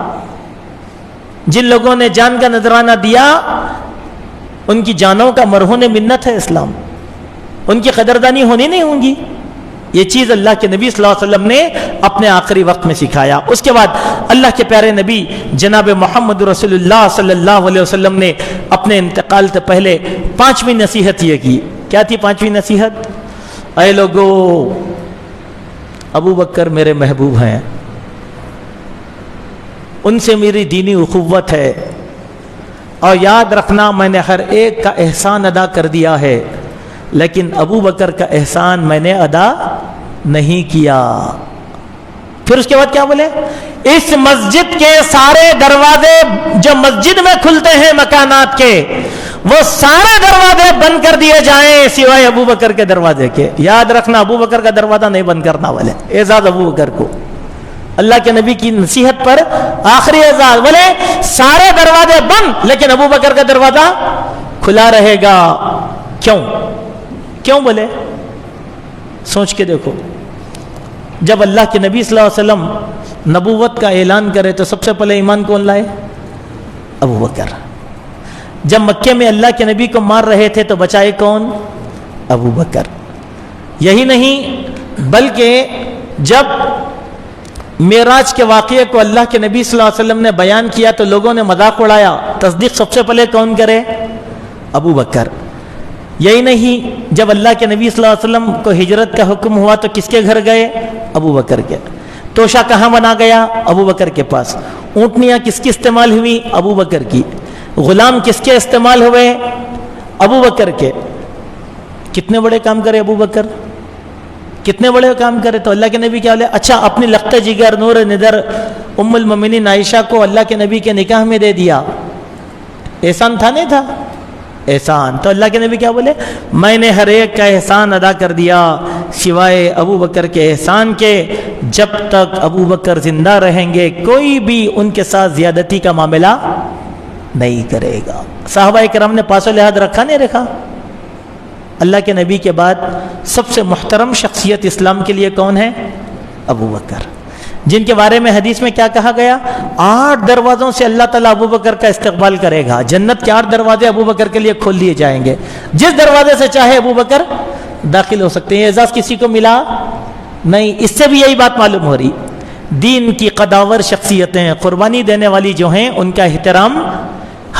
جن لوگوں نے جان کا نذرانہ دیا ان کی جانوں کا مرہون منت ہے اسلام, ان کی قدردانی ہونی نہیں ہوں گی. یہ چیز اللہ کے نبی صلی اللہ علیہ وسلم نے اپنے آخری وقت میں سکھایا. اس کے بعد اللہ کے پیارے نبی جناب محمد رسول اللہ صلی اللہ علیہ وسلم نے اپنے انتقال سے پہلے 5ویں نصیحت یہ کی. کیا تھی 5ویں نصیحت؟ اے لوگو, ابو بکر میرے محبوب ہیں, ان سے میری دینی اخوت ہے, اور یاد رکھنا میں نے ہر ایک کا احسان ادا کر دیا ہے, لیکن ابو بکر کا احسان میں نے ادا نہیں کیا. پھر اس کے بعد کیا بولے؟ اس مسجد کے سارے دروازے جو مسجد میں کھلتے ہیں مکانات کے, وہ سارے دروازے بند کر دیے جائیں سوائے ابو بکر کے دروازے کے. یاد رکھنا, ابو بکر کا دروازہ نہیں بند کرنا والے. اعزاز ابو بکر کو, اللہ کے نبی کی نصیحت پر آخری اعزاز. بولے سارے دروازے بند لیکن ابو بکر کا دروازہ کھلا رہے گا. کیوں بولے؟ سوچ کے دیکھو. جب اللہ کے نبی صلی اللہ علیہ وسلم نبوت کا اعلان کرے تو سب سے پہلے ایمان کون لائے؟ ابو بکر. جب مکے میں اللہ کے نبی کو مار رہے تھے تو بچائے کون؟ ابو بکر. یہی نہیں بلکہ جب معراج کے واقعے کو اللہ کے نبی صلی اللہ علیہ وسلم نے بیان کیا تو لوگوں نے مذاق اڑایا. تصدیق سب سے پہلے کون کرے؟ ابو بکر. یہی نہیں جب اللہ کے نبی صلی اللہ علیہ وسلم کو ہجرت کا حکم ہوا تو کس کے گھر گئے؟ ابو بکر کے. توشہ کہاں بنا گیا؟ ابو بکر کے پاس. اونٹنیاں کس کی استعمال ہوئی؟ ابو بکر کی. غلام کس کے استعمال ہوئے؟ ابو بکر کے. کتنے بڑے کام کرے ابو بکر, کتنے بڑے کام کرے. تو اللہ کے نبی کیا بولے؟ اچھا اپنی لخت جگر نور ندر ام المؤمنین عائشہ کو اللہ کے نبی کے نکاح میں دے دیا. احسان تھا نہیں تھا؟ احسان. تو اللہ کے نبی کیا بولے؟ میں نے ہر ایک کا احسان ادا کر دیا سوائے ابو بکر کے احسان کے. جب تک ابو بکر زندہ رہیں گے کوئی بھی ان کے ساتھ زیادتی کا معاملہ نہیں کرے گا. صحابہ کرام نے پاس و لحاظ رکھا نہیں رکھا؟ اللہ کے نبی کے بعد سب سے محترم شخصیت اسلام کے لیے کون ہے؟ ابو بکر, جن کے بارے میں حدیث میں کیا کہا گیا؟ 8 دروازوں سے اللہ تعالیٰ ابو بکر کا استقبال کرے گا. جنت کے 8 دروازے ابو بکر کے لیے کھول دیے جائیں گے. جس دروازے سے چاہے ابو بکر داخل ہو سکتے ہیں. اعزاز کسی کو ملا نہیں. اس سے بھی یہی بات معلوم ہو رہی, دین کی قداور شخصیتیں قربانی دینے والی جو ہیں ان کا احترام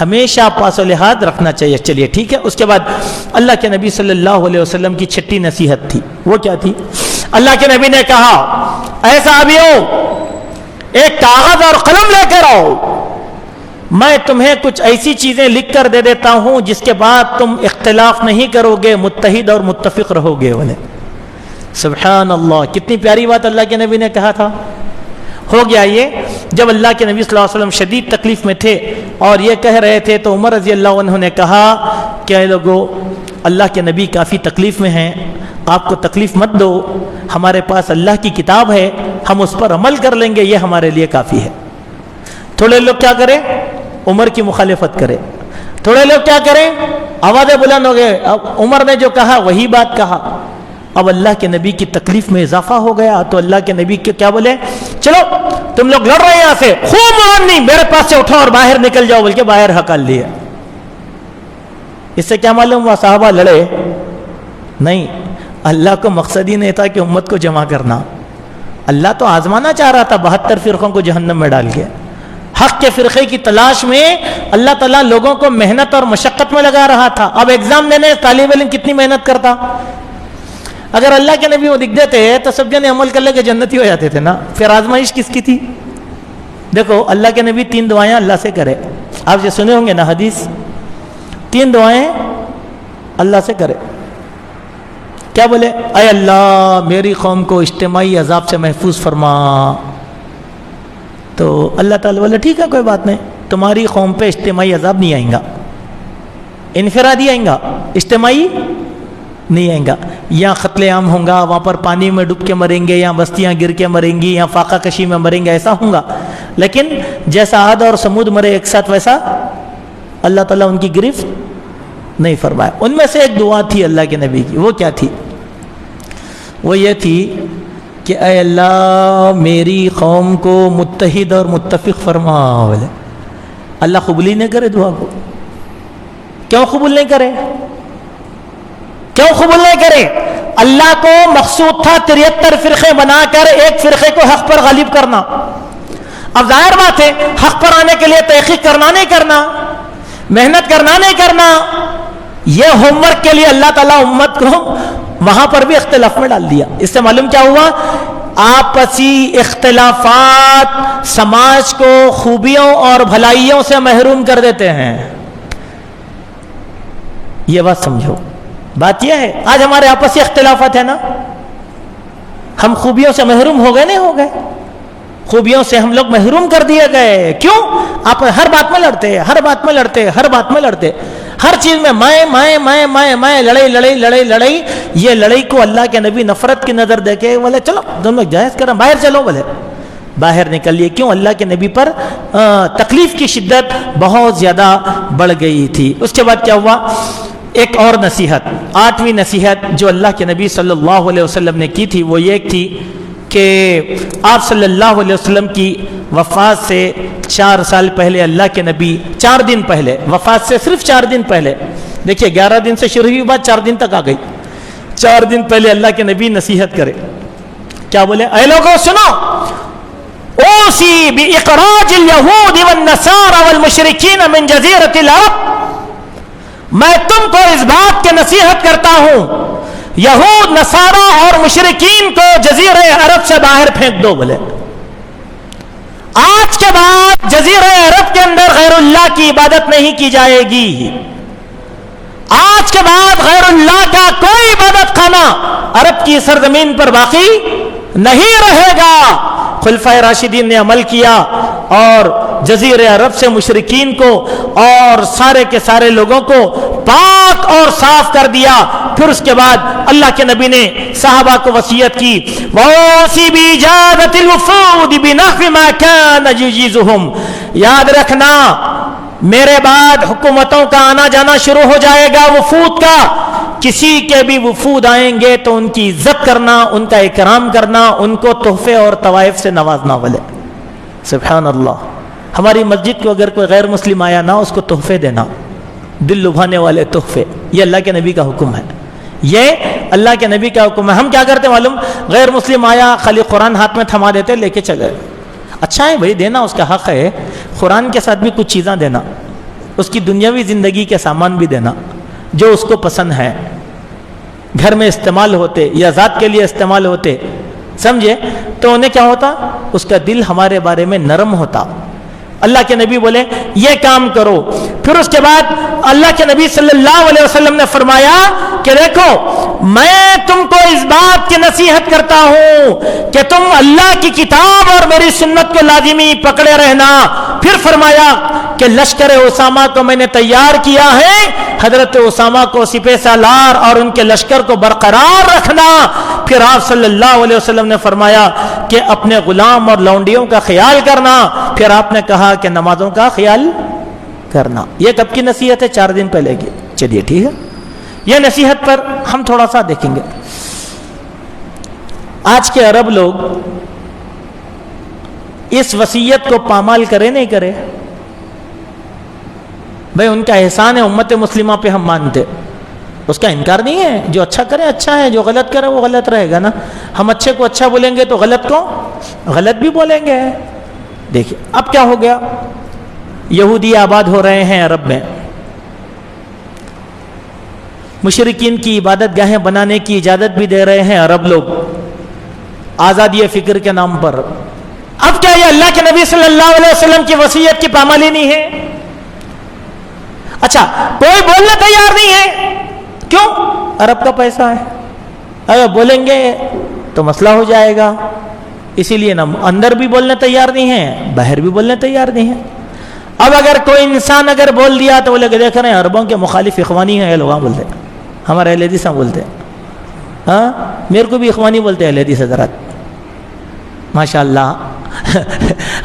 ہمیشہ پاس و لحاظ رکھنا چاہیے. چلیے ٹھیک ہے. اس کے بعد اللہ کے نبی صلی اللہ علیہ وسلم کی چھٹی نصیحت تھی. وہ کیا تھی؟ اللہ کے نبی نے کہا اے صحابیو ایک کاغذ اور قلم لے کر آؤ, میں تمہیں کچھ ایسی چیزیں لکھ کر دے دیتا ہوں جس کے بعد تم اختلاف نہیں کرو گے, متحد اور متفق رہو گے. سبحان اللہ, کتنی پیاری بات اللہ کے نبی نے کہا تھا. ہو گیا یہ جب اللہ کے نبی صلی اللہ علیہ وسلم شدید تکلیف میں تھے اور یہ کہہ رہے تھے تو عمر رضی اللہ عنہ نے کہا کہ اے لوگو, اللہ کے نبی کافی تکلیف میں ہیں, آپ کو تکلیف مت دو, ہمارے پاس اللہ کی کتاب ہے, ہم اس پر عمل کر لیں گے, یہ ہمارے لیے کافی ہے. تھوڑے لوگ کیا کریں, عمر کی مخالفت کرے. تھوڑے لوگ کیا کریں, آوازیں بلند ہو گئے, اب عمر نے جو کہا وہی بات کہا. اب اللہ کے نبی کی تکلیف میں اضافہ ہو گیا تو اللہ کے نبی کیا بولے, چلو تم لوگ لڑ رہے ہیں یہاں سے, خوب نہیں, میرے پاس سے اٹھو اور باہر نکل جاؤ, بلکہ باہر ہکال لیا. اس سے کیا معلوم ہوا, صحابہ لڑے نہیں, اللہ کو مقصد ہی نہیں تھا کہ امت کو جمع کرنا. اللہ تو آزمانا چاہ رہا تھا 72 فرقوں کو جہنم میں ڈال کے. حق کے فرقے کی تلاش میں اللہ تعالیٰ لوگوں کو محنت اور مشقت میں لگا رہا تھا. اب ایگزام دینے طالب علم کتنی محنت کرتا. اگر اللہ کے نبی وہ دکھ دیتے تو سب جنے عمل کر لے کے جنتی ہو جاتے تھے نا. پھر آزمائش کس کی تھی؟ دیکھو اللہ کے نبی 3 دعائیں اللہ سے کرے. آپ جو سنے ہوں گے نا حدیث, 3 دعائیں اللہ سے کرے. کیا بولے, اے اللہ میری قوم کو اجتماعی عذاب سے محفوظ فرما. تو اللہ تعالیٰ بولے ٹھیک ہے کوئی بات نہیں, تمہاری قوم پہ اجتماعی عذاب نہیں آئیں گا, انفرادی آئیں گا, اجتماعی نہیں آئیں گا. یا قتل عام ہوں گا, وہاں پر پانی میں ڈوب کے مریں گے, یا بستیاں گر کے مریں گی, یا فاقہ کشی میں مریں گے, ایسا ہوں گا. لیکن جیسا عاد اور سمود مرے ایک ساتھ ویسا اللہ تعالیٰ ان کی گرفت نہیں فرمایا. ان میں سے ایک دعا تھی اللہ کے نبی کی. وہ کیا تھی؟ وہ یہ تھی کہ اے اللہ میری قوم کو متحد اور متفق فرما. اللہ قبول ہی نہیں کرے دعا کو. کیوں قبول نہیں کرے؟ کیوں قبول نہیں کرے؟ اللہ کو مقصود تھا 73 فرقے بنا کر ایک فرقے کو حق پر غالب کرنا. اب ظاہر بات ہے حق پر آنے کے لیے تحقیق کرنا نہیں کرنا, محنت کرنا نہیں کرنا, یہ ہوم ورک کے لیے اللہ تعالیٰ امت کو وہاں پر بھی اختلاف میں ڈال دیا. اس سے معلوم کیا ہوا, آپسی اختلافات سماج کو خوبیوں اور بھلائیوں سے محروم کر دیتے ہیں. یہ بات سمجھو. بات یہ ہے آج ہمارے آپسی اختلافات ہیں نا, ہم خوبیوں سے محروم ہو گئے, نہیں ہو گئے, خوبیوں سے ہم لوگ محروم کر دیے گئے. کیوں؟ آپ ہر بات میں لڑتے, ہر بات میں لڑتے, ہر بات میں لڑتے, ہر چیز میں میں لڑائی. یہ لڑائی کو اللہ کے نبی نفرت کی نظر دے کے بولے چلو تم لوگ جائز کریں, باہر چلو, بولے باہر نکلیے. کیوں؟ اللہ کے نبی پر تکلیف کی شدت بہت زیادہ بڑھ گئی تھی. اس کے بعد کیا ہوا, ایک اور نصیحت, 8ویں نصیحت جو اللہ کے نبی صلی اللہ علیہ وسلم نے کی تھی وہ یہ تھی کہ آپ صلی اللہ علیہ وسلم کی وفات سے 4 سال پہلے اللہ کے نبی 4 دن پہلے, وفات سے صرف 4 دن پہلے, دیکھیے 11 دن سے شروع ہوئی بات 4 دن تک آ گئی. 4 دن پہلے اللہ کے نبی نصیحت کرے. کیا بولے, اے لوگوں سنو, اوصی باخراج الیہود والنصارى والمشرکین من جزیرۃ العرب. میں تم کو اس بات کی نصیحت کرتا ہوں یہود نصارہ اور مشرکین کو جزیرہ عرب سے باہر پھینک دو. بولے آج کے بعد جزیرہ عرب کے اندر غیر اللہ کی عبادت نہیں کی جائے گی. آج کے بعد غیر اللہ کا کوئی عبادت خانہ عرب کی سرزمین پر باقی نہیں رہے گا. خلفائے راشدین نے عمل کیا اور جزیرہ عرب سے مشرکین کو اور سارے کے سارے لوگوں کو پاک اور صاف کر دیا. پھر اس کے بعد اللہ کے نبی نے صحابہ کو وصیت کی, وَأَوْصِي بِإِجَابَةِ الْوُفُودِ بِنَحْوِ مَا كَانَ يُجِيزُهُمْ. یاد رکھنا میرے بعد حکومتوں کا آنا جانا شروع ہو جائے گا, وفود کا. کسی کے بھی وفود آئیں گے تو ان کی عزت کرنا, ان کا اکرام کرنا, ان کو تحفے اور طوائف سے نوازنا. والے سبحان اللہ. ہماری مسجد کو اگر کوئی غیر مسلم آیا نا, اس کو تحفے دینا, دل لبھانے والے تحفے. یہ اللہ کے نبی کا حکم ہے, یہ اللہ کے نبی کا حکم ہے. ہم کیا کرتے معلوم, غیر مسلم آیا خالی قرآن ہاتھ میں تھما دیتے, لے کے چلے. اچھا ہے بھائی, دینا اس کا حق ہے, قرآن کے ساتھ بھی کچھ چیزاں دینا. اس کی دنیاوی زندگی کے سامان بھی دینا جو اس کو پسند ہے، گھر میں استعمال ہوتے یا ذات کے لیے استعمال ہوتے، سمجھے؟ تو انہیں کیا ہوتا؟ اس کا دل ہمارے بارے میں نرم ہوتا۔ اللہ کے نبی بولے یہ کام کرو۔ پھر اس کے بعد اللہ کے نبی صلی اللہ علیہ وسلم نے فرمایا کہ دیکھو میں تم کو اس بات کی نصیحت کرتا ہوں کہ تم اللہ کی کتاب اور میری سنت کو لازمی پکڑے رہنا۔ پھر فرمایا کہ لشکر اسامہ کو میں نے تیار کیا ہے، حضرت اسامہ کو سپہ سالار اور ان کے لشکر کو برقرار رکھنا۔ پھر آپ صلی اللہ علیہ وسلم نے فرمایا کہ اپنے غلام اور لونڈیوں کا خیال کرنا۔ پھر آپ نے کہا کہ نمازوں کا خیال کرنا۔ یہ کب کی نصیحت ہے؟ 4 دن پہلے کی۔ چلیے ٹھیک ہے، یہ نصیحت پر ہم تھوڑا سا دیکھیں گے۔ آج کے عرب لوگ اس وصیت کو پامال کرے نہیں کرے؟ بھائی ان کا احسان ہے امت مسلمہ پہ، ہم مانتے، اس کا انکار نہیں ہے۔ جو اچھا کرے اچھا ہے، جو غلط کرے وہ غلط رہے گا نا۔ ہم اچھے کو اچھا بولیں گے تو غلط کو غلط بھی بولیں گے۔ دیکھیے اب کیا ہو گیا، یہودی آباد ہو رہے ہیں عرب میں، مشرکین کی عبادت گاہیں بنانے کی اجازت بھی دے رہے ہیں عرب لوگ، آزادی فکر کے نام پر۔ اب کیا یہ اللہ کے نبی صلی اللہ علیہ وسلم کی وصیت کی پامالی نہیں ہے؟ اچھا کوئی بولنے تیار نہیں ہے، کیوں؟ عرب کا پیسہ ہے، اگر بولیں گے تو مسئلہ ہو جائے گا، اسی لیے نا اندر بھی بولنے تیار نہیں ہیں، باہر بھی بولنے تیار نہیں ہیں۔ اب اگر کوئی انسان اگر بول دیا تو بولے کہ دیکھ رہے ہیں عربوں کے مخالف اخوانی ہیں، لوگ بولتے ہیں، ہمارے اہل حدیث بولتے ہیں، ہاں میرے کو بھی اخوانی بولتے ہیں اہل حدیث حضرات، ماشاء اللہ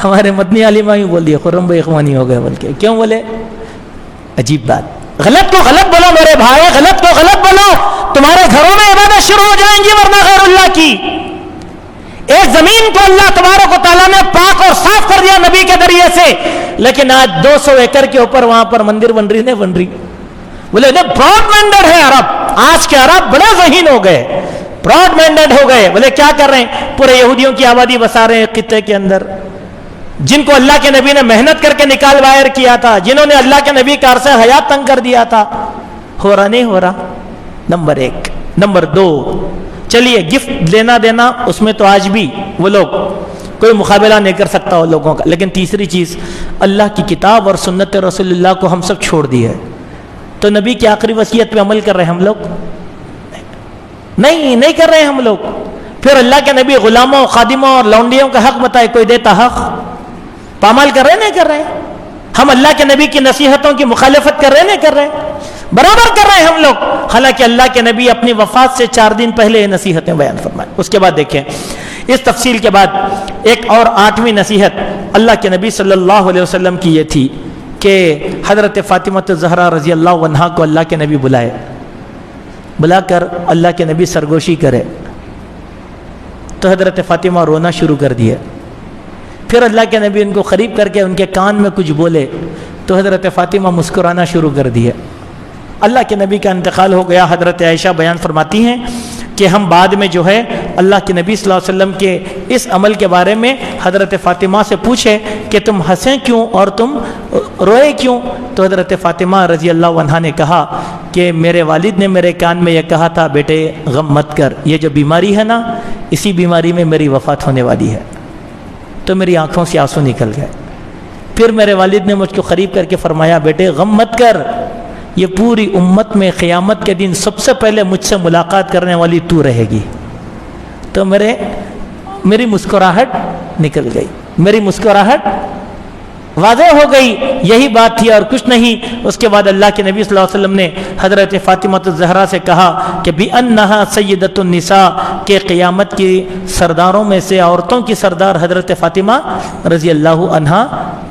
ہمارے مدنی عالمہ ہی بول دیے خرم بھائی اخوانی ہو گئے بول کے۔ کیوں بولے؟ عجیب بات، غلط کو غلط بولو میرے بھائی، غلط کو غلط بولو، تمہارے گھروں میں عبادت شروع ہو جائیں گی ورنہ غیر اللہ کی۔ ایک زمین کو اللہ تبارک و تعالیٰ نے پاک اور صاف کر دیا نبی کے ذریعے سے، لیکن آج 200 ایکڑ کے اوپر وہاں پر مندر بن رہی نہیں بن رہی۔ بولے براڈ مائنڈڈ ہے عرب، آج کے عرب بڑے ذہین ہو گئے، براڈ مائنڈڈ ہو گئے۔ بولے کیا کر رہے ہیں؟ پورے یہودیوں کی آبادی بسا رہے ہیں خطے کے اندر، جن کو اللہ کے نبی نے محنت کر کے نکال باہر کیا تھا، جنہوں نے اللہ کے نبی کا عرصہ حیات تنگ کر دیا تھا۔ ہو رہا نہیں ہو رہا؟ نمبر 1۔ نمبر 2، چلیے گفٹ لینا دینا اس میں تو آج بھی وہ لوگ کوئی مقابلہ نہیں کر سکتا وہ لوگوں کا، لیکن تیسری چیز اللہ کی کتاب اور سنت رسول اللہ کو ہم سب چھوڑ دی ہے، تو نبی کی آخری وصیت پہ عمل کر رہے ہیں ہم لوگ؟ نہیں کر رہے ہیں ہم لوگ۔ پھر اللہ کے نبی غلاموں، خادموں اور لونڈیوں کا حق بتائے، کوئی دیتا حق؟ پامال کر رہے نہیں کر رہے؟ ہم اللہ کے نبی کی نصیحتوں کی مخالفت کر رہے نہیں کر رہے؟ برابر کر رہے ہیں ہم لوگ، حالانکہ اللہ کے نبی اپنی وفات سے 4 دن پہلے یہ نصیحتیں بیان فرمائے۔ اس کے بعد دیکھیں اس تفصیل کے بعد ایک اور 8ویں نصیحت اللہ کے نبی صلی اللہ علیہ وسلم کی یہ تھی کہ حضرت فاطمہ الزہرا رضی اللہ عنہا کو اللہ کے نبی بلا کر اللہ کے نبی سرگوشی کرے، تو حضرت فاطمہ رونا شروع کر دیے۔ پھر اللہ کے نبی ان کو قریب کر کے ان کے کان میں کچھ بولے تو حضرت فاطمہ مسکرانا شروع کر دیے۔ اللہ کے نبی کا انتقال ہو گیا۔ حضرت عائشہ بیان فرماتی ہیں کہ ہم بعد میں جو ہے اللہ کے نبی صلی اللہ علیہ وسلم کے اس عمل کے بارے میں حضرت فاطمہ سے پوچھے کہ تم ہنسیں کیوں اور تم روئے کیوں؟ تو حضرت فاطمہ رضی اللہ عنہا نے کہا کہ میرے والد نے میرے کان میں یہ کہا تھا، بیٹے غم مت کر، یہ جو بیماری ہے نا اسی بیماری میں میری وفات ہونے والی ہے۔ تو میری آنکھوں سے آنسو نکل گئے۔ پھر میرے والد نے مجھ کو قریب کر کے فرمایا، بیٹے غم مت کر، یہ پوری امت میں قیامت کے دن سب سے پہلے مجھ سے ملاقات کرنے والی تو رہے گی۔ تو میری مسکراہٹ نکل گئی، میری مسکراہٹ واضح ہو گئی، یہی بات تھی اور کچھ نہیں۔ اس کے بعد اللہ کے نبی صلی اللہ علیہ وسلم نے حضرت فاطمہ الزہرا سے کہا کہ بِأَنَّهَا سَيِّدَةُ النِّسَاء، کہ قیامت کی سرداروں میں سے عورتوں کی سردار حضرت فاطمہ رضی اللہ عنہا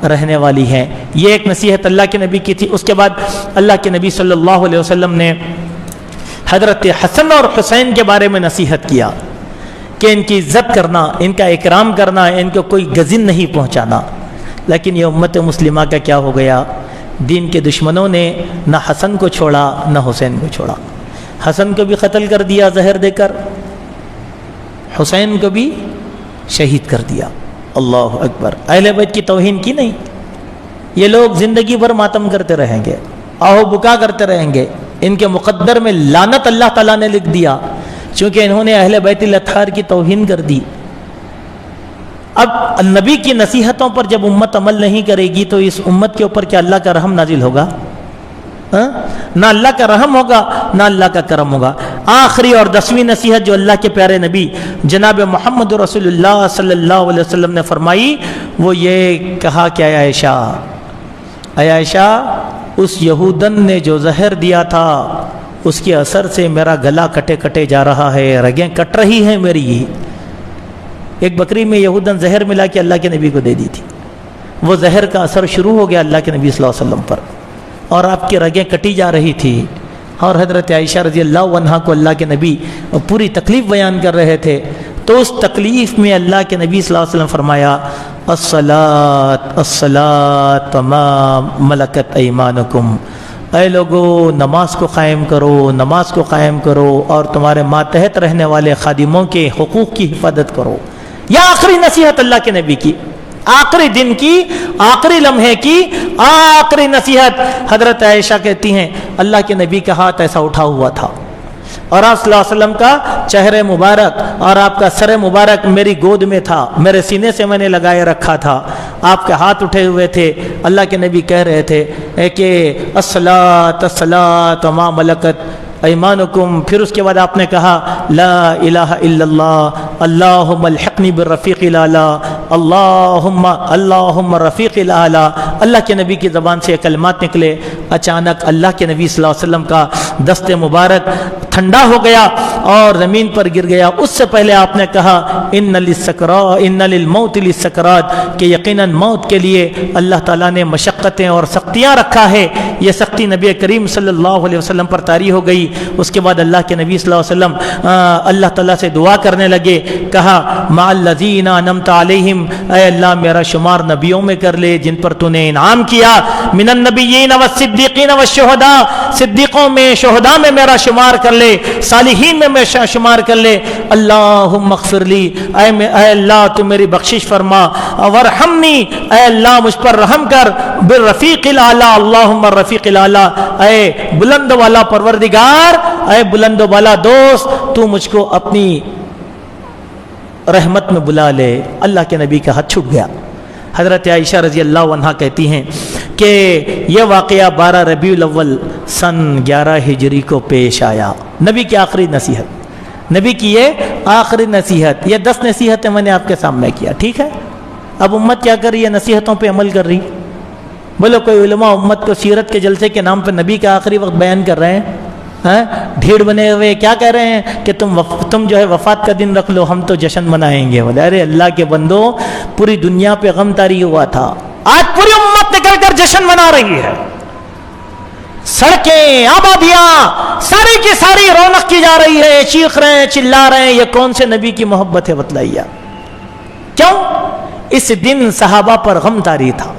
رہنے والی ہیں۔ یہ ایک نصیحت اللہ کے نبی کی تھی۔ اس کے بعد اللہ کے نبی صلی اللہ علیہ وسلم نے حضرت حسن اور حسین کے بارے میں نصیحت کیا کہ ان کی عزت کرنا، ان کا اکرام کرنا، ان کو کوئی غضب نہیں پہنچانا۔ لیکن یہ امت مسلمہ کا کیا ہو گیا؟ دین کے دشمنوں نے نہ حسن کو چھوڑا نہ حسین کو چھوڑا۔ حسن کو بھی قتل کر دیا زہر دے کر، حسین کو بھی شہید کر دیا۔ اللہ اکبر، اہل بیت کی توہین کی نہیں، یہ لوگ زندگی بھر ماتم کرتے رہیں گے، آہو بکا کرتے رہیں گے، ان کے مقدر میں لعنت اللہ تعالیٰ نے لکھ دیا، چونکہ انہوں نے اہل بیت الاطہار کی توہین کر دی۔ اب نبی کی نصیحتوں پر جب امت عمل نہیں کرے گی تو اس امت کے اوپر کیا اللہ کا رحم نازل ہوگا؟ نہ اللہ کا رحم ہوگا نہ اللہ کا کرم ہوگا۔ آخری اور 10ویں نصیحت جو اللہ کے پیارے نبی جناب محمد رسول اللہ صلی اللہ علیہ وسلم نے فرمائی وہ یہ کہا کہ اے عائشہ اس یہودن نے جو زہر دیا تھا اس کے اثر سے میرا گلا کٹے کٹے جا رہا ہے، رگیں کٹ رہی ہیں میری۔ ایک بکری میں یہودن زہر ملا کے اللہ کے نبی کو دے دی تھی، وہ زہر کا اثر شروع ہو گیا اللہ کے نبی صلی اللہ علیہ وسلم پر اور آپ کی رگیں کٹی جا رہی تھی، اور حضرت عائشہ رضی اللہ عنہا کو اللہ کے نبی پوری تکلیف بیان کر رہے تھے، تو اس تکلیف میں اللہ کے نبی صلی اللہ علیہ وسلم فرمایا الصلاۃ الصلاۃ وما ملکت ایمانکم، اے لوگو نماز کو قائم کرو، نماز کو قائم کرو اور تمہارے ماتحت رہنے والے خادموں کے حقوق کی حفاظت کرو۔ یہ آخری نصیحت اللہ کے نبی کی، آخری دن کی، آخری لمحے کی آخری نصیحت۔ حضرت عائشہ کہتی ہیں اللہ کے نبی کا ہاتھ ایسا اٹھا ہوا تھا اور آپ صلی اللہ علیہ وسلم کا چہرے مبارک اور آپ کا سر مبارک میری گود میں تھا، میرے سینے سے میں نے لگائے رکھا تھا، آپ کے ہاتھ اٹھے ہوئے تھے۔ اللہ کے نبی کہہ رہے تھے کہ الصلاۃ الصلاۃ وما ملکت ایمانکم، پھر اس کے بعد آپ نے کہا لا الہ الا اللہ اللہم الحقنی بالرفیق الاعلی اللہم رفیق الاعلی۔ اللہ کے نبی کی زبان سے یہ کلمات نکلے، اچانک اللہ کے نبی صلی اللہ علیہ وسلم کا دست مبارک ٹھنڈا ہو گیا اور زمین پر گر گیا۔ اس سے پہلے آپ نے کہا ان للموت لسکرات، کہ یقیناً موت کے لیے اللہ تعالیٰ نے مشقتیں اور سختیاں رکھا ہے۔ یہ سختی نبی کریم صلی اللہ علیہ وسلم پر طاری ہو گئی۔ اس کے بعد اللہ کے نبی صلی اللہ علیہ وسلم اللہ تعالیٰ سے دعا کرنے لگے، کہا مع الذین انعمت علیہم، اے اللہ میرا شمار نبیوں میں کر لے جن پر تو نے انعام کیا، من النبیین والصدیقین والشہداء، صدیقوں میں شہداء میں میرا شمار کر لے، صالحین میں میں شمار کر لے۔ اللہم اغفر لی، اے اللہ تو میری بخشش فرما، ورحمنی، اے اللہ مجھ پر رحم کر، بالرفیق الاعلی، اللہم الرفیق الاعلی، اے بلند والا پروردگار، اے بلند والا دوست، تو مجھ کو اپنی رحمت میں بلا لے۔ اللہ کے نبی کا ہاتھ چھوٹ گیا۔ حضرت عائشہ رضی اللہ عنہا کہتی ہیں کہ یہ واقعہ 12 ربیع الاول سن 11 ہجری کو پیش آیا۔ نبی کی آخری نصیحت، نبی کی یہ آخری نصیحت، یہ 10 نصیحتیں میں نے آپ کے سامنے کیا، ٹھیک ہے؟ اب امت کیا کر رہی ہے؟ نصیحتوں پہ عمل کر رہی۔ بولو کوئی علماء امت کو سیرت کے جلسے کے نام پہ نبی کا آخری وقت بیان کر رہے ہیں، بھیڑ بنے ہوئے کیا کہہ رہے ہیں کہ تم جو ہے وفات کا دن رکھ لو، ہم تو جشن منائیں گے۔ بولے ارے اللہ کے بندو، پوری دنیا پہ غم طاری ہوا تھا، آج پوری امت نکل کر جشن منا رہی ہے، سڑکیں آبادیاں ساری کی ساری رونق کی جا رہی ہے، چیخ رہے ہیں چلا رہے ہیں۔ یہ کون سے نبی کی محبت ہے بتلائیے؟ کیوں؟ اس دن صحابہ پر غم طاری تھا۔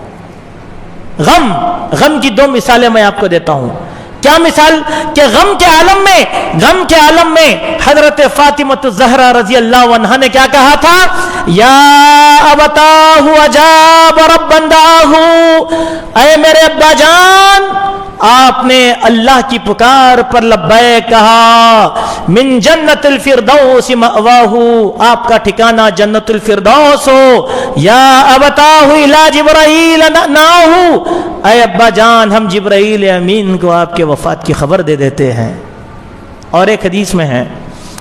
غم کی 2 مثالیں میں آپ کو دیتا ہوں۔ کیا مثال؟ کہ غم کے عالم میں حضرت فاطمہ الزہرا رضی اللہ عنہا نے کیا کہا تھا؟ یا ابتاہ اجاب ربا دعاہ، اے میرے ابا جان، آپ نے اللہ کی پکار پر لبیک کہا، من جنت الفردوس مأواہ، آپ کا ٹھکانہ جنت الفردوس ہو، یا ابتاہ الی جبرائیل نعاہ، اے ابا جان ہم جبرائیل امین کو آپ کے وفات کی خبر دے دیتے ہیں۔ اور ایک حدیث میں ہے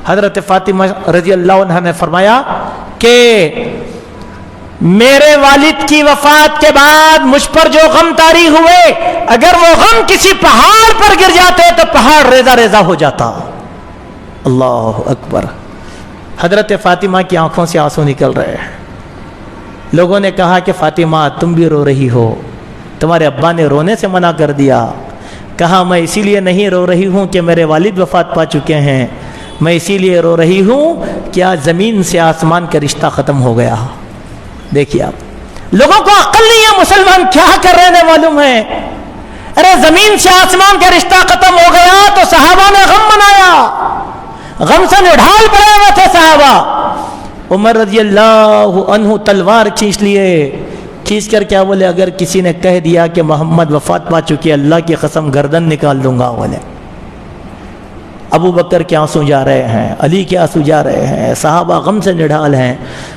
حضرت فاطمہ رضی اللہ عنہ نے فرمایا کہ میرے والد کی وفات کے بعد مجھ پر جو غم طاری ہوئے، اگر وہ غم کسی پہاڑ پر گر جاتے تو پہاڑ ریزہ ریزہ ہو جاتا۔ اللہ اکبر۔ حضرت فاطمہ کی آنکھوں سے آنسو نکل رہے ہیں۔ لوگوں نے کہا کہ فاطمہ تم بھی رو رہی ہو، تمہارے ابا نے رونے سے منع کر دیا۔ کہا میں اسی لیے نہیں رو رہی ہوں کہ میرے والد وفات پا چکے ہیں، میں اسی لیے رو رہی ہوں کہ آج زمین سے آسمان کا رشتہ ختم ہو گیا۔ دیکھیے آپ، لوگوں کو عقل نہیں ہے مسلمان کیا کر رہے ہیں معلوم ہے؟ ارے زمین سے آسمان کا رشتہ ختم ہو گیا تو صحابہ نے غم منایا، غم سے نڈھال پڑے ہوئے تھے صحابہ۔ عمر رضی اللہ عنہ تلوار کھینچ لیے، کھینچ کر کیا بولے اگر کسی نے کہہ دیا کہ محمد وفات پا چکی ہے اللہ کی قسم گردن نکال دوں گا بولے۔ ابو بکر کے آنسو جا رہے ہیں، علی کے آنسو جا رہے ہیں، صحابہ غم سے نڈھال ہیں۔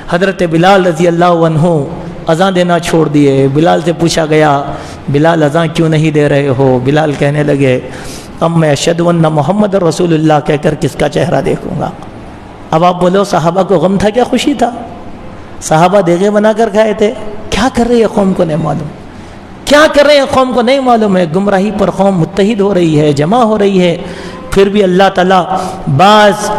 حضرت بلال رضی اللہ عنہ اذان دینا چھوڑ دیے۔ بلال سے پوچھا گیا بلال اذان کیوں نہیں دے رہے ہو؟ بلال کہنے لگے اب میں اشہد ان محمد رسول اللہ کہہ کر کس کا چہرہ دیکھوں گا۔ اب آپ بولو صحابہ کو غم تھا کیا خوشی تھا؟ صحابہ دیگے بنا کر کھائے تھے۔ کیا کر رہی ہے قوم کو نہیں معلوم، کیا کر رہے ہیں قوم کو نہیں معلوم ہے۔ گمراہی پر قوم متحد ہو رہی ہے، جمع ہو رہی ہے، پھر بھی اللہ تعالیٰ بعض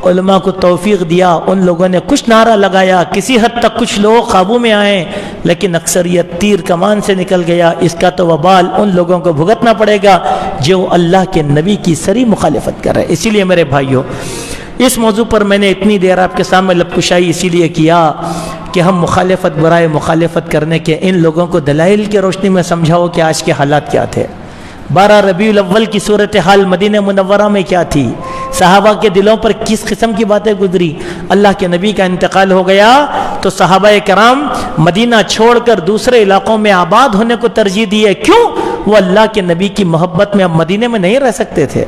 علماء کو توفیق دیا، ان لوگوں نے کچھ نعرہ لگایا، کسی حد تک کچھ لوگ قابو میں آئے، لیکن اکثریت تیر کمان سے نکل گیا۔ اس کا تو وبال ان لوگوں کو بھگتنا پڑے گا جو اللہ کے نبی کی سری مخالفت کر رہے۔ اسی لیے میرے بھائیوں اس موضوع پر میں نے اتنی دیر آپ کے سامنے لب کشائی اسی لیے کیا کہ ہم مخالفت برائے مخالفت کرنے کے ان لوگوں کو دلائل کی روشنی میں سمجھاؤ کہ آج کے حالات کیا تھے۔ 12 ربیع الاول کی صورتحال مدینہ منورہ میں کیا تھی، صحابہ کے دلوں پر کس قسم کی باتیں گزری۔ اللہ کے نبی کا انتقال ہو گیا تو صحابہ کرام مدینہ چھوڑ کر دوسرے علاقوں میں آباد ہونے کو ترجیح دیے۔ کیوں؟ وہ اللہ کے نبی کی محبت میں اب مدینہ میں نہیں رہ سکتے تھے۔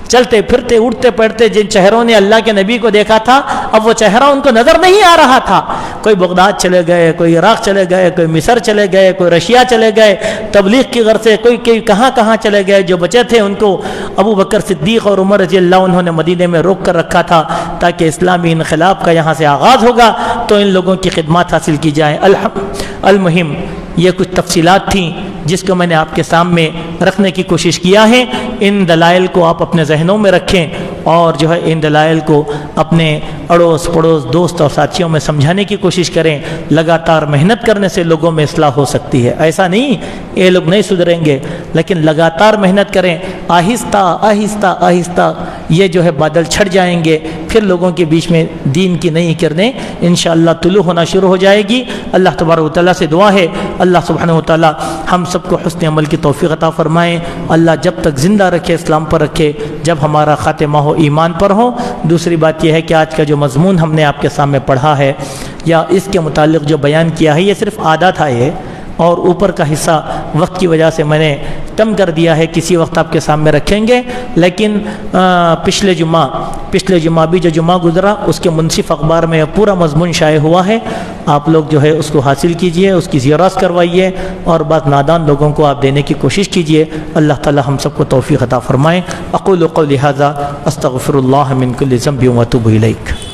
چلتے پھرتے اٹھتے پڑھتے جن چہروں نے اللہ کے نبی کو دیکھا تھا اب وہ چہرہ ان کو نظر نہیں آ رہا تھا۔ کوئی بغداد چلے گئے، کوئی عراق چلے گئے، کوئی مصر چلے گئے، کوئی رشیا چلے گئے تبلیغ کی غرض سے، کوئی کہاں کہاں چلے گئے۔ جو بچے تھے ان کو ابو بکر صدیق اور عمر رضی اللہ عنہ نے مدینے میں روک کر رکھا تھا تاکہ اسلامی انقلاب کا یہاں سے آغاز ہوگا تو ان لوگوں کی خدمات حاصل کی جائیں۔ المہم یہ کچھ تفصیلات تھیں جس کو میں نے آپ کے سامنے رکھنے کی کوشش کیا ہے۔ ان دلائل کو آپ اپنے ذہنوں میں رکھیں اور جو ہے ان دلائل کو اپنے اڑوس پڑوس دوست اور ساتھیوں میں سمجھانے کی کوشش کریں۔ لگاتار محنت کرنے سے لوگوں میں اصلاح ہو سکتی ہے، ایسا نہیں یہ لوگ نہیں سدھریں گے، لیکن لگاتار محنت کریں، آہستہ آہستہ آہستہ یہ جو ہے بادل چھٹ جائیں گے، پھر لوگوں کے بیچ میں دین کی نئی کرنیں انشاءاللہ طلوع ہونا شروع ہو جائے گی۔ اللہ تبارک و تعالیٰ سے دعا ہے اللہ سبحانہ و تعالیٰ ہم سب کو حسن عمل کی توفیق عطا فرمائیں۔ اللہ جب تک زندہ رکھے اسلام پر رکھے جب ہمارا خاتمہ ہو ایمان پر ہو۔ دوسری بات یہ ہے کہ آج کا جو مضمون ہم نے آپ کے سامنے پڑھا ہے یا اس کے متعلق جو بیان کیا ہے یہ صرف آدھا تھا یہ، اور اوپر کا حصہ وقت کی وجہ سے میں نے کم کر دیا ہے، کسی وقت آپ کے سامنے رکھیں گے۔ لیکن پچھلے جمعہ بھی جو جمعہ گزرا اس کے منصف اخبار میں پورا مضمون شائع ہوا ہے، آپ لوگ جو ہے اس کو حاصل کیجئے، اس کی زیراست کروائیے اور بعض نادان لوگوں کو آپ دینے کی کوشش کیجئے۔ اللہ تعالی ہم سب کو توفیق عطا فرمائے۔ اقول قولی ھذا استغفر اللہ من کل ذنب واتوب الیہ۔